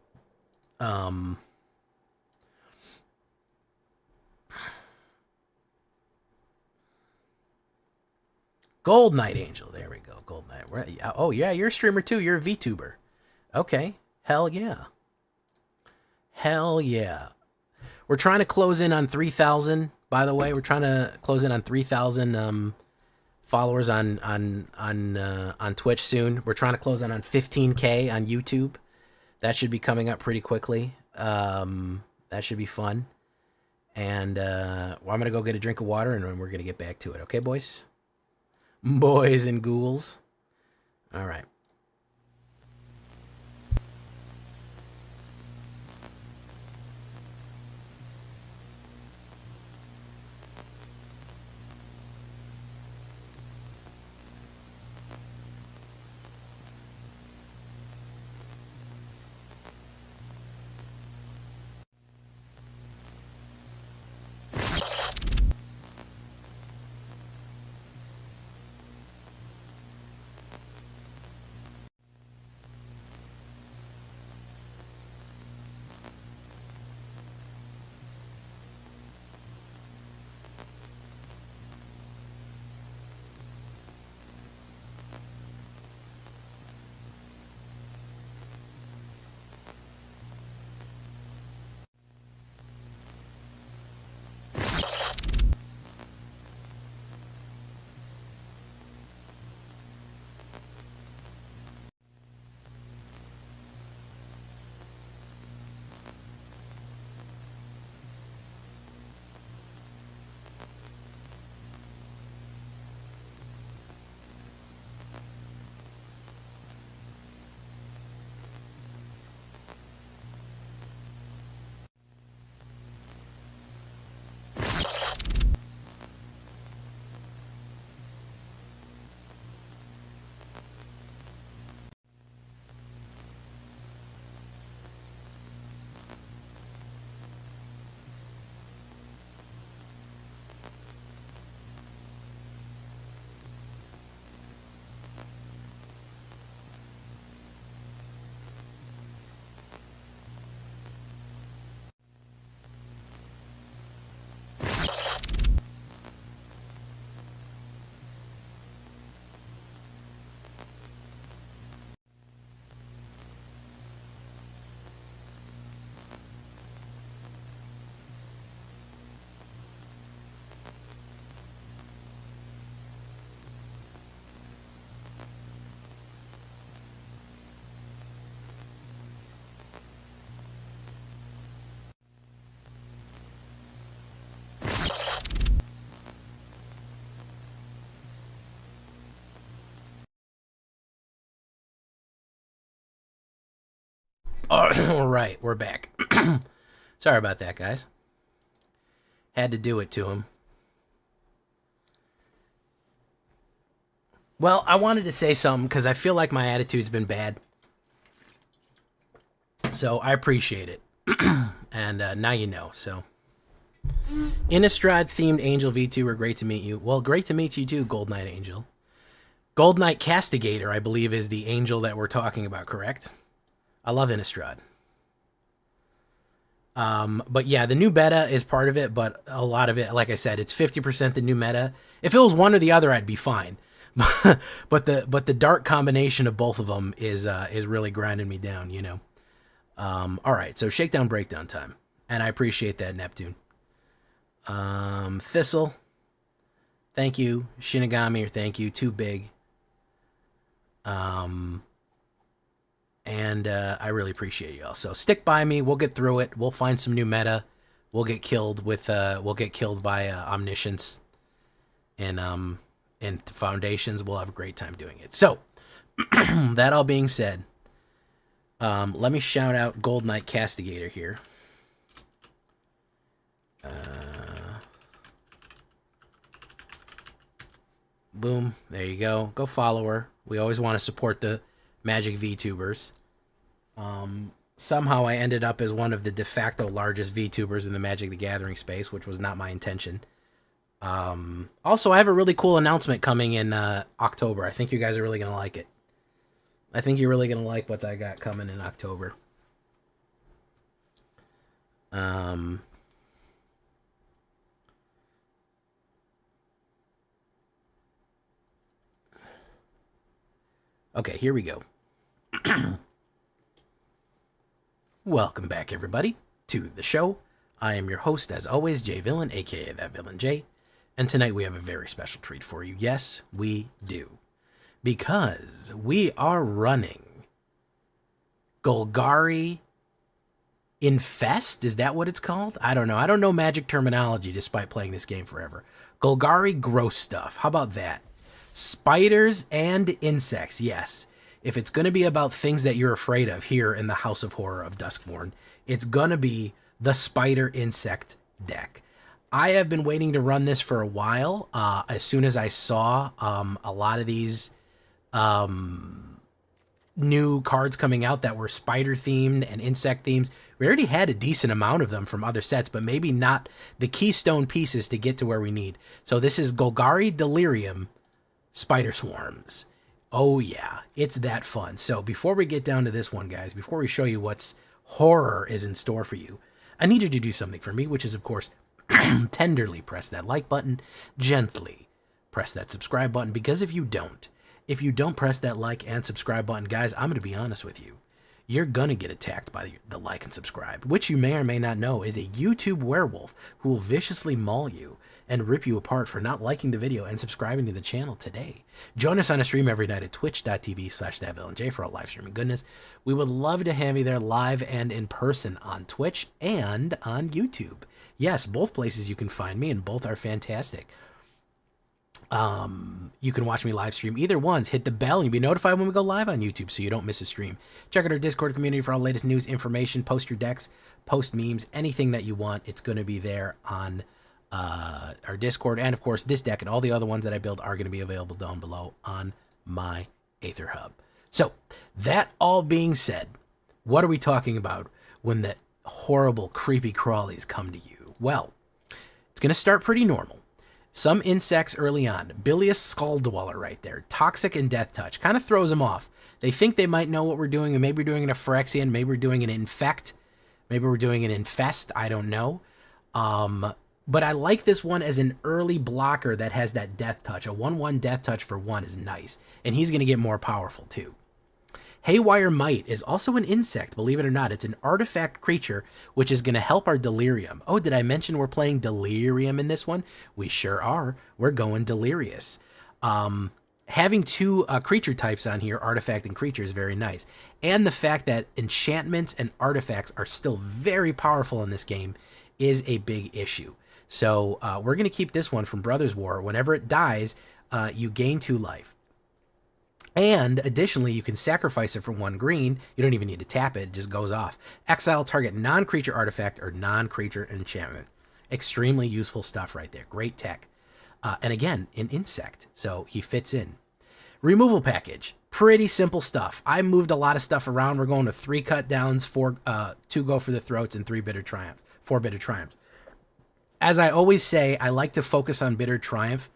Gold Knight Angel. There we go. Gold Knight. Oh, yeah, you're a streamer too. You're a VTuber. Okay. Hell yeah. Hell yeah. We're trying to close in on 3,000, by the way. We're trying to close in on 3,000 followers on Twitch soon. We're trying to close in on 15K on YouTube. That should be coming up pretty quickly. That should be fun. And I'm going to go get a drink of water, and then we're going to get back to it. Okay, boys? Boys and ghouls. All right. All right, we're back. Sorry about that, guys. Had to do it to him. Well, I wanted to say something because I feel like my attitude's been bad. So I appreciate it. And now you know, so. Innistrad themed Angel VTuber, great to meet you. Well, great to meet you too, Gold Knight Angel. Gold Knight Castigator, I believe, is the angel that we're talking about, correct? I love Innistrad. But yeah, the new beta is part of it, but a lot of it, like I said, it's 50% the new meta. If it was one or the other, I'd be fine. but the dark combination of both of them is really grinding me down, you know. All right, so shakedown breakdown time, and I appreciate that, Neptune. Thistle, thank you. Shinigami, thank you. Too big. And I really appreciate y'all. So stick by me. We'll get through it. We'll find some new meta. We'll get killed by omniscience and foundations. We'll have a great time doing it. So that all being said, let me shout out Gold Knight Castigator here. Boom. There you go. Go follow her. We always want to support the Magic VTubers. Somehow I ended up as one of the de facto largest VTubers in the Magic the Gathering space, which was not my intention. Also, I have a really cool announcement coming in October. I think you guys are really going to like it. I think you're really going to like what I got coming in October. Okay, here we go. Welcome back, everybody, to the show. I am your host, as always, Jay Villain, aka That Villain Jay. And tonight we have a very special treat for you. Yes, we do. Because we are running Golgari Infest? Is that what it's called? I don't know. I don't know Magic terminology despite playing this game forever. Golgari gross stuff. How about that? Spiders and insects, yes. If it's going to be about things that you're afraid of here in the House of Horror of Duskmourn, it's going to be the spider insect deck. I have been waiting to run this for a while. As soon as I saw a lot of these new cards coming out that were spider themed and insect themed, we already had a decent amount of them from other sets, but maybe not the keystone pieces to get to where we need. So this is Golgari Delirium Spider Swarms. Oh yeah, it's that fun. So before we get down to this one, guys, before we show you what's horror is in store for you, I need you to do something for me, which is, of course, tenderly press that like button, gently press that subscribe button, because if you don't press that like and subscribe button, guys, I'm going to be honest with you. You're going to get attacked by the like and subscribe, which you may or may not know is a YouTube werewolf who will viciously maul you and rip you apart for not liking the video and subscribing to the channel today. Join us on a stream every night at twitch.tv/thatvillainj for all live streaming goodness. We would love to have you there live and in person on Twitch and on YouTube. Yes, both places you can find me, and both are fantastic. You can watch me live stream either ones. Hit the bell and you'll be notified when we go live on YouTube so you don't miss a stream. Check out our Discord community for all the latest news, information, post your decks, post memes, anything that you want. It's going to be there on our Discord. And of course, this deck and all the other ones that I build are going to be available down below on my AetherHub. So that all being said, what are we talking about when the horrible, creepy crawlies come to you? Well, it's going to start pretty normal. Some insects early on. Bilious Skull Dweller right there. Toxic and Death Touch. Kind of throws them off. They think they might know what we're doing, and maybe we're doing an Phyrexian, maybe we're doing an Infect, maybe we're doing an Infest, I don't know. But I like this one as an early blocker that has that Death Touch. A 1/1 Death Touch for 1 is nice, and he's going to get more powerful too. Haywire Might is also an insect, believe it or not. It's an artifact creature, which is going to help our Delirium. Oh, did I mention we're playing Delirium in this one? We sure are. We're going Delirious. Having two creature types on here, artifact and creature, is very nice. And the fact that enchantments and artifacts are still very powerful in this game is a big issue. So we're going to keep this one from Brothers War. Whenever it dies, you gain 2 life. And additionally, you can sacrifice it for 1 green. You don't even need to tap it. It just goes off. Exile target non-creature artifact or non-creature enchantment. Extremely useful stuff right there. Great tech. And again, an insect, so he fits in. Removal package. Pretty simple stuff. I moved a lot of stuff around. We're going to 3 cut downs, 2 go for the throats, and 4 bitter triumphs. As I always say, I like to focus on bitter triumph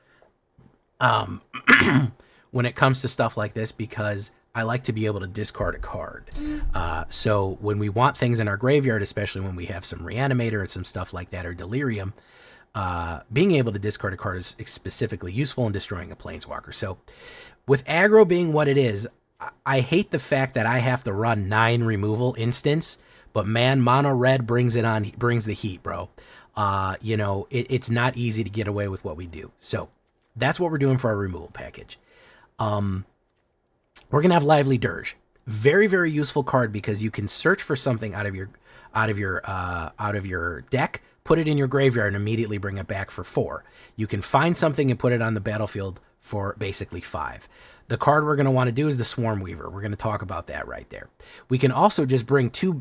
when it comes to stuff like this, because I like to be able to discard a card. So when we want things in our graveyard, especially when we have some Reanimator and some stuff like that, or Delirium, being able to discard a card is specifically useful in destroying a Planeswalker. So with aggro being what it is, I hate the fact that I have to run 9 removal instants, but man, mono red brings it on, brings the heat, bro. You know, it's not easy to get away with what we do. So that's what we're doing for our removal package. We're gonna have Lively Dirge. Very, very useful card because you can search for something out of your deck, put it in your graveyard, and immediately bring it back for 4. You can find something and put it on the battlefield for basically 5. The card we're going to want to do is the Swarm Weaver. We're going to talk about that right there. We can also just bring 2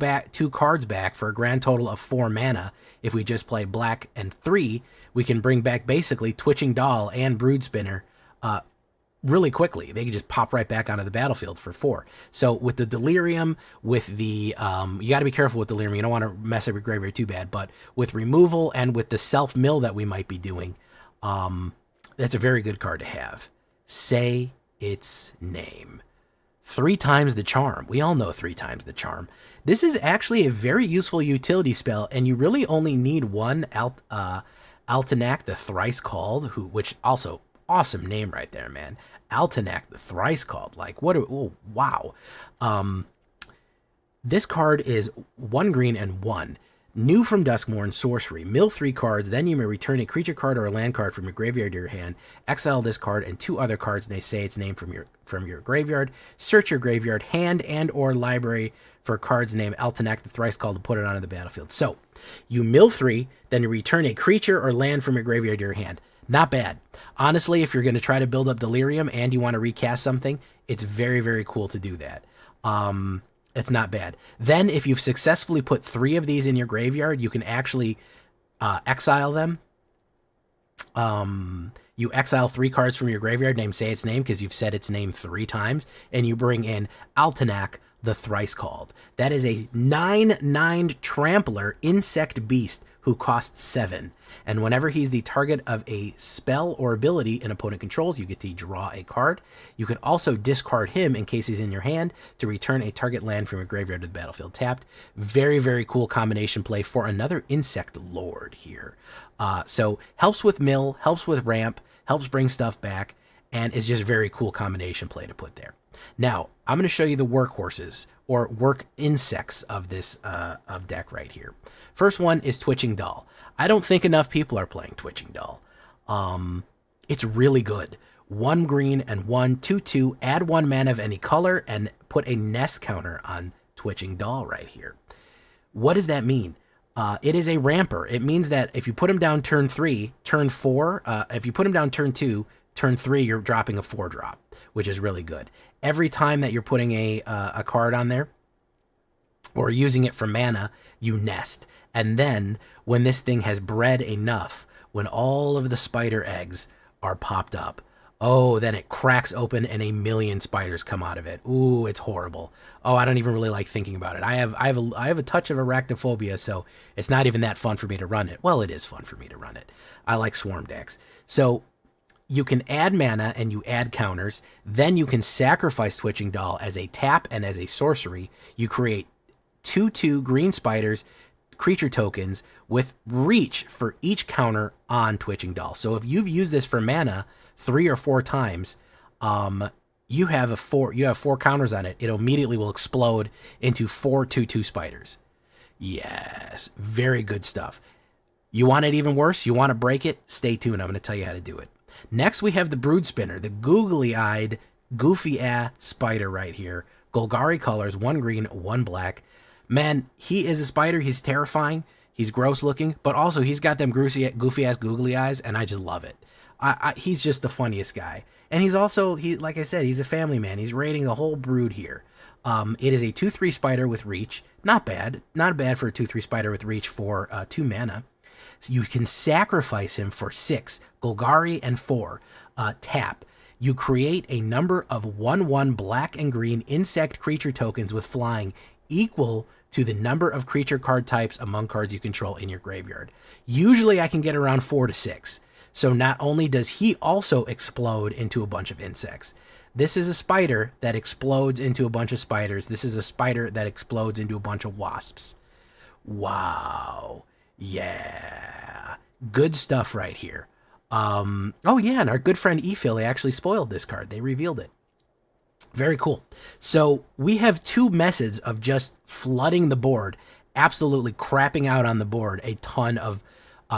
cards back for a grand total of 4 mana. If we just play black and 3, we can bring back basically Twitching Doll and Brood Spinner really quickly. They can just pop right back onto the battlefield for 4. So with the Delirium, with the, you got to be careful with Delirium. You don't want to mess up your graveyard too bad. But with removal and with the self-mill that we might be doing, that's a very good card to have. Say its name. 3 times the charm. We all know 3 times the charm. This is actually a very useful utility spell, and you really only need 1 Altenac the Thrice Called, which also awesome name right there, man. Altenac the Thrice Called. Like, what? Oh, wow. This card is 1 green and 1. New from Duskmourn, sorcery. Mill 3 cards, then you may return a creature card or a land card from your graveyard to your hand. Exile this card and 2 other cards, and they say its name from your graveyard. Search your graveyard, hand, and or library for cards named Altenac the Thrice Called to put it onto the battlefield. So, you mill 3, then you return a creature or land from your graveyard to your hand. Not bad. Honestly, if you're going to try to build up Delirium and you want to recast something, it's very, very cool to do that. It's not bad. Then, if you've successfully put 3 of these in your graveyard, you can actually exile them. You exile 3 cards from your graveyard, say its name, because you've said its name 3 times, and you bring in Altenac the Thrice Called. That is a 9/9 Trampler insect beast who costs 7. And whenever he's the target of a spell or ability an opponent controls, you get to draw a card. You can also discard him in case he's in your hand to return a target land from your graveyard to the battlefield tapped. Very, very cool combination play for another insect lord here. So helps with mill, helps with ramp, helps bring stuff back, and is just very cool combination play to put there. Now, I'm going to show you the workhorses or work insects of this deck right here. First one is Twitching Doll. I don't think enough people are playing Twitching Doll. It's really good. 1 green and 1, 2/2. Add 1 mana of any color and put a nest counter on Twitching Doll right here. What does that mean? It is a ramper. It means that if you put him down turn 3, turn 4, if you put him down turn 2, turn 3, you're dropping a 4-drop, which is really good. Every time that you're putting a card on there or using it for mana, you nest. And then when this thing has bred enough, when all of the spider eggs are popped up, oh, then it cracks open and 1,000,000 spiders come out of it. Ooh, it's horrible. Oh, I don't even really like thinking about it. I have a touch of arachnophobia, so it's not even that fun for me to run it. Well, it is fun for me to run it. I like swarm decks. So you can add mana and you add counters. Then you can sacrifice Twitching Doll as a tap and as a sorcery. You create 2/2 green spiders, creature tokens with reach for each counter on Twitching Doll. So if you've used this for mana 3 or 4 times, you have 4 counters on it. It immediately will explode into 4 2/2 spiders. Yes, very good stuff. You want it even worse? You want to break it? Stay tuned. I'm going to tell you how to do it. Next, we have the Brood Spinner, the googly-eyed, goofy-ass spider right here. Golgari colors, 1 green, 1 black. Man, he is a spider. He's terrifying. He's gross looking, but also he's got them goofy ass googly eyes, and I just love it. He's just the funniest guy. And he's also, like I said, he's a family man. He's raiding a whole brood here. It is a 2/3 spider with reach. Not bad. Not bad for a 2/3 spider with reach for 2 mana. So you can sacrifice him for 6, Golgari, and 4. Tap. You create a number of 1/1 black and green insect creature tokens with flying equal to the number of creature card types among cards you control in your graveyard. Usually I can get around 4 to 6. So not only does he also explode into a bunch of insects. This is a spider that explodes into a bunch of spiders. This is a spider that explodes into a bunch of wasps. Wow. Yeah. Good stuff right here. Oh yeah, and our good friend ePhilly actually spoiled this card. They revealed it. Very cool. So we have 2 methods of just flooding the board, absolutely crapping out on the board a ton of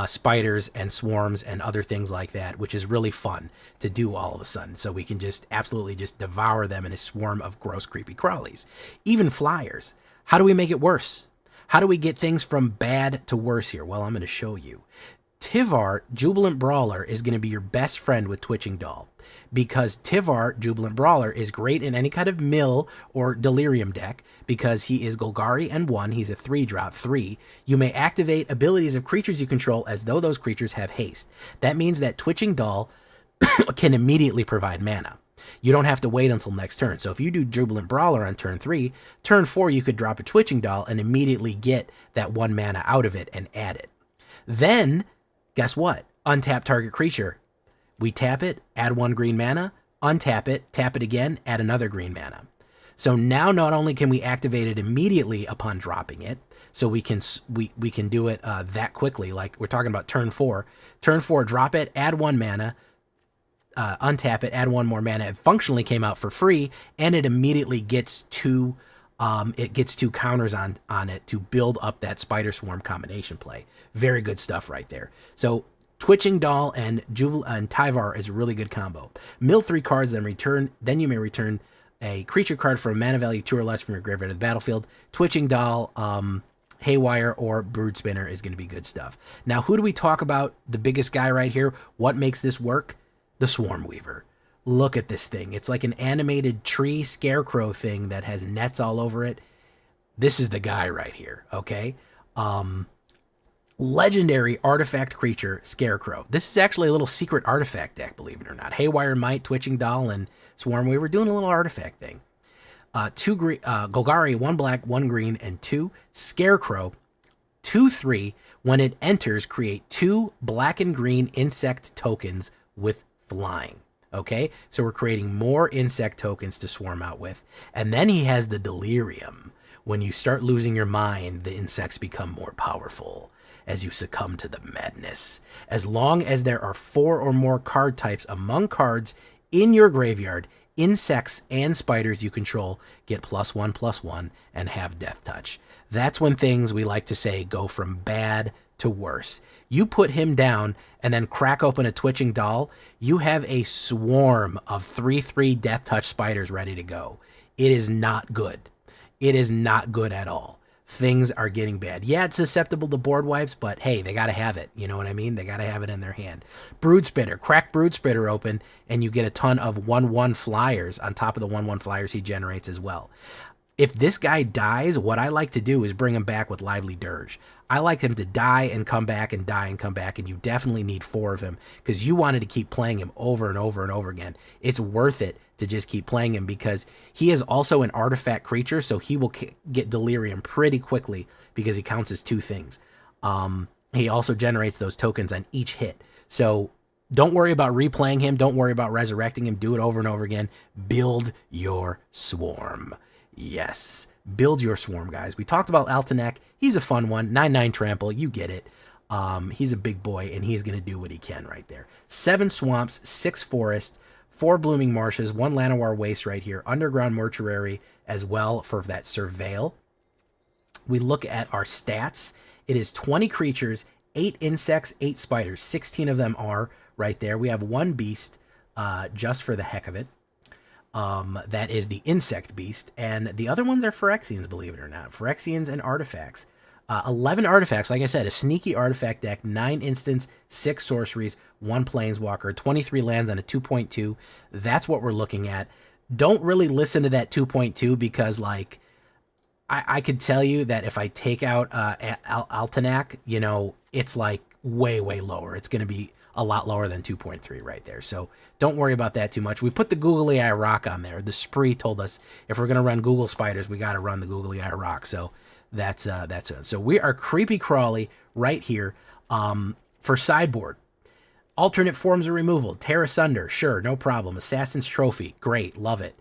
spiders and swarms and other things like that, which is really fun to do all of a sudden. So we can just absolutely just devour them in a swarm of gross, creepy crawlies. Even flyers. How do we make it worse? How do we get things from bad to worse here? Well, I'm going to show you. Tivar, Jubilant Brawler, is going to be your best friend with Twitching Doll, because Tivar, Jubilant Brawler, is great in any kind of mill or delirium deck because he is Golgari and 1. He's a 3-drop 3. You may activate abilities of creatures you control as though those creatures have haste. That means that Twitching Doll can immediately provide mana. You don't have to wait until next turn. So if you do Jubilant Brawler on turn 3, turn 4 you could drop a Twitching Doll and immediately get that 1 mana out of it and add it. Then guess what? Untap target creature. We tap it, add 1 green mana, untap it, tap it again, add another green mana. So now not only can we activate it immediately upon dropping it, so we can do it that quickly, like we're talking about turn 4. Turn 4, drop it, add 1 mana, untap it, add 1 more mana. It functionally came out for free, and it immediately gets 2 counters on it to build up that spider swarm combination play. Very good stuff right there. So Twitching Doll and Tivar is a really good combo. Mill 3 cards, then you may return a creature card for a mana value 2 or less from your graveyard to the battlefield. Twitching Doll, Haywire, or Brood Spinner is going to be good stuff. Now, who do we talk about? The biggest guy right here. What makes this work? The Swarm Weaver. Look at this thing. It's like an animated tree scarecrow thing that has nets all over it. This is the guy right here, okay? Legendary artifact creature, Scarecrow. This is actually a little secret artifact deck, believe it or not. Haywire, Might, Twitching Doll, and Swarm Weaver doing a little artifact thing. 2 green, Golgari, 1 black, 1 green, and 2 Scarecrow. 2/3. When it enters, create 2 black and green insect tokens with flying. Okay, so we're creating more insect tokens to swarm out with. And then he has the Delirium. When you start losing your mind, the insects become more powerful as you succumb to the madness. As long as there are 4 or more card types among cards in your graveyard, insects and spiders you control get +1/+1 and have death touch. That's when things we like to say go from bad to worse. You put him down and then crack open a Twitching Doll, you have a swarm of 3/3 death touch spiders ready to go. It is not good. It is not good at all. Things are getting bad. Yeah, it's susceptible to board wipes, but hey, they got to have it. You know what I mean? They got to have it in their hand. Brood Spitter. Crack Brood Spitter open, and you get a ton of 1/1 flyers on top of the 1/1 flyers he generates as well. If this guy dies, what I like to do is bring him back with Lively Dirge. I like him to die and come back and die and come back, and you definitely need 4 of him because you wanted to keep playing him over and over and over again. It's worth it to just keep playing him because he is also an artifact creature, so he will get Delirium pretty quickly because he counts as 2 things. He also generates those tokens on each hit. So don't worry about replaying him. Don't worry about resurrecting him. Do it over and over again. Build your swarm. Yes, build your swarm, guys. We talked about Altanek. He's a fun one. 9/9 trample. You get it. He's a big boy, and he's going to do what he can right there. 7 swamps, 6 forests, 4 blooming marshes, 1 Llanowar waste right here. Underground mortuary as well for that surveil. We look at our stats. It is 20 creatures, 8 insects, 8 spiders. 16 of them are right there. We have 1 beast just for the heck of it. That is the insect beast, and the other ones are Phyrexians, believe it or not. Phyrexians and artifacts. 11 artifacts, like I said, a sneaky artifact deck, 9 instants, 6 sorceries, 1 planeswalker, 23 lands on a 2.2. That's what we're looking at. Don't really listen to that 2.2 because, like, I could tell you that if I take out Altenac, you know, it's like way, way lower. It's going to be a lot lower than 2.3 right there. So don't worry about that too much. We put the Googly Eye Rock on there. The Spree told us if we're going to run Google Spiders, we got to run the Googly Eye Rock. So that's it. So we are creepy crawly right here for sideboard. Alternate forms of removal. Tear Asunder, sure, no problem. Assassin's Trophy, great, love it.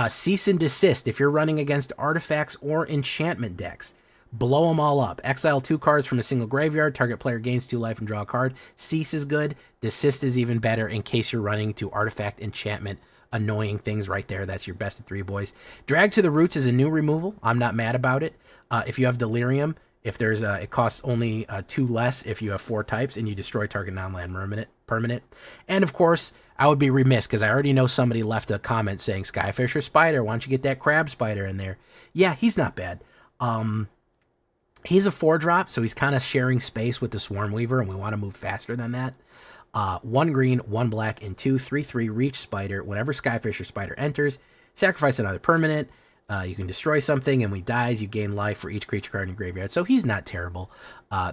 Cease and Desist if you're running against artifacts or enchantment decks. Blow them all up. Exile 2 cards from a single graveyard. Target player gains 2 life and draw a card. Cease is good. Desist is even better in case you're running to artifact, enchantment, annoying things right there. That's your best of 3, boys. Drag to the Roots is a new removal. I'm not mad about it. If you have Delirium, if there's it costs only 2 less if you have 4 types and you destroy target non-land permanent. And of course, I would be remiss because I already know somebody left a comment saying Skyfisher Spider, why don't you get that Crab Spider in there? Yeah, he's not bad. He's a 4-drop, so he's kind of sharing space with the Swarm Weaver, and we want to move faster than that. 1 green, 1 black, and 2 3/3 Reach Spider. Whenever Skyfisher Spider enters, sacrifice another permanent. You can destroy something, and when he dies, you gain life for each creature card in your graveyard. So he's not terrible.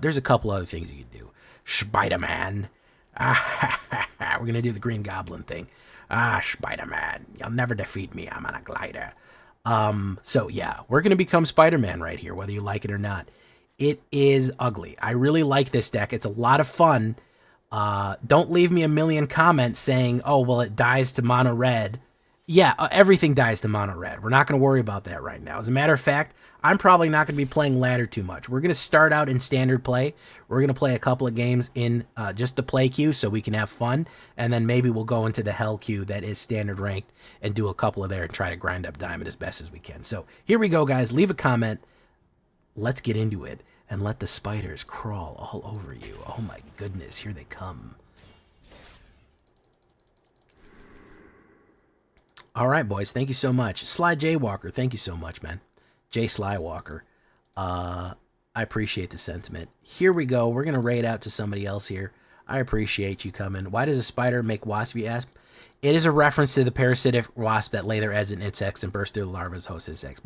There's a couple other things you can do. Spider-Man. We're going to do the Green Goblin thing. Spider-Man. You'll never defeat me. I'm on a glider. So yeah, we're going to become Spider-Man right here, whether you like it or not. It is ugly. I really like this deck. It's a lot of fun. Don't leave me a million comments saying, oh, well, it dies to mono red. Yeah, everything dies to mono red. We're not going to worry about that right now. As a matter of fact, I'm probably not going to be playing ladder too much. We're going to start out in standard play. We're going to play a couple of games in just the play queue so we can have fun. And then maybe we'll go into the hell queue that is standard ranked and do a couple of there and try to grind up diamond as best as we can. So here we go, guys. Leave a comment. Let's get into it and let the spiders crawl all over you. Oh my goodness, here they come. All right, boys. Thank you so much. Sly J Walker, thank you so much, man. J Sly Walker. I appreciate the sentiment. Here we go. We're going to raid out to somebody else here. I appreciate you coming. Why does a spider make waspy asp? It is a reference to the parasitic wasp that lay their eggs in insects and burst through the larvae as host insects.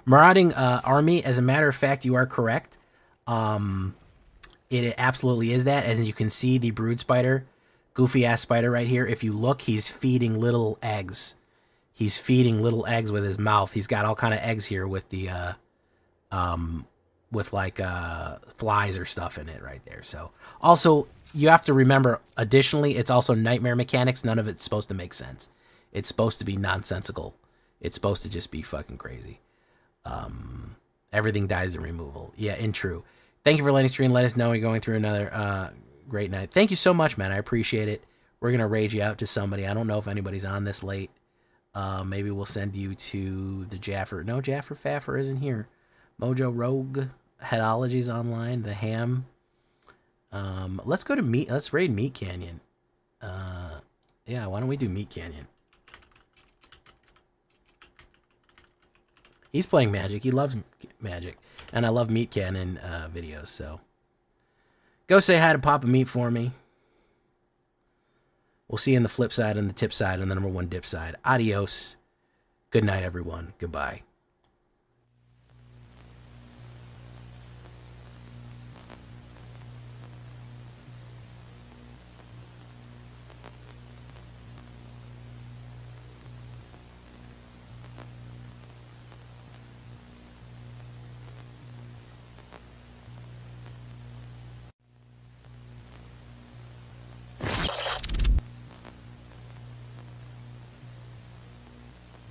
Marauding army, as a matter of fact, you are correct. It absolutely is that. As you can see, the brood spider, goofy-ass spider right here, if you look, he's feeding little eggs. He's feeding little eggs with his mouth. He's got all kind of eggs here with the, flies or stuff in it right there. So also you have to remember, additionally, it's also nightmare mechanics. None of it's supposed to make sense. It's supposed to be nonsensical. It's supposed to just be fucking crazy. Everything dies in removal. Yeah, in true. Thank you for letting stream. Let us know you're going through another great night. Thank you so much, man. I appreciate it. We're going to rage you out to somebody. I don't know if anybody's on this late. Maybe we'll send you to the Jaffer. No, Jaffer Faffer isn't here. Mojo Rogue, Headology's online, the Ham. Let's go to Meat. Let's raid Meat Canyon. Yeah, why don't we do Meat Canyon? He's playing Magic. He loves Magic. And I love Meat Canyon videos, so. Go say hi to Papa Meat for me. We'll see you in the flip side and the tip side and the #1 dip side. Adios. Good night, everyone. Goodbye.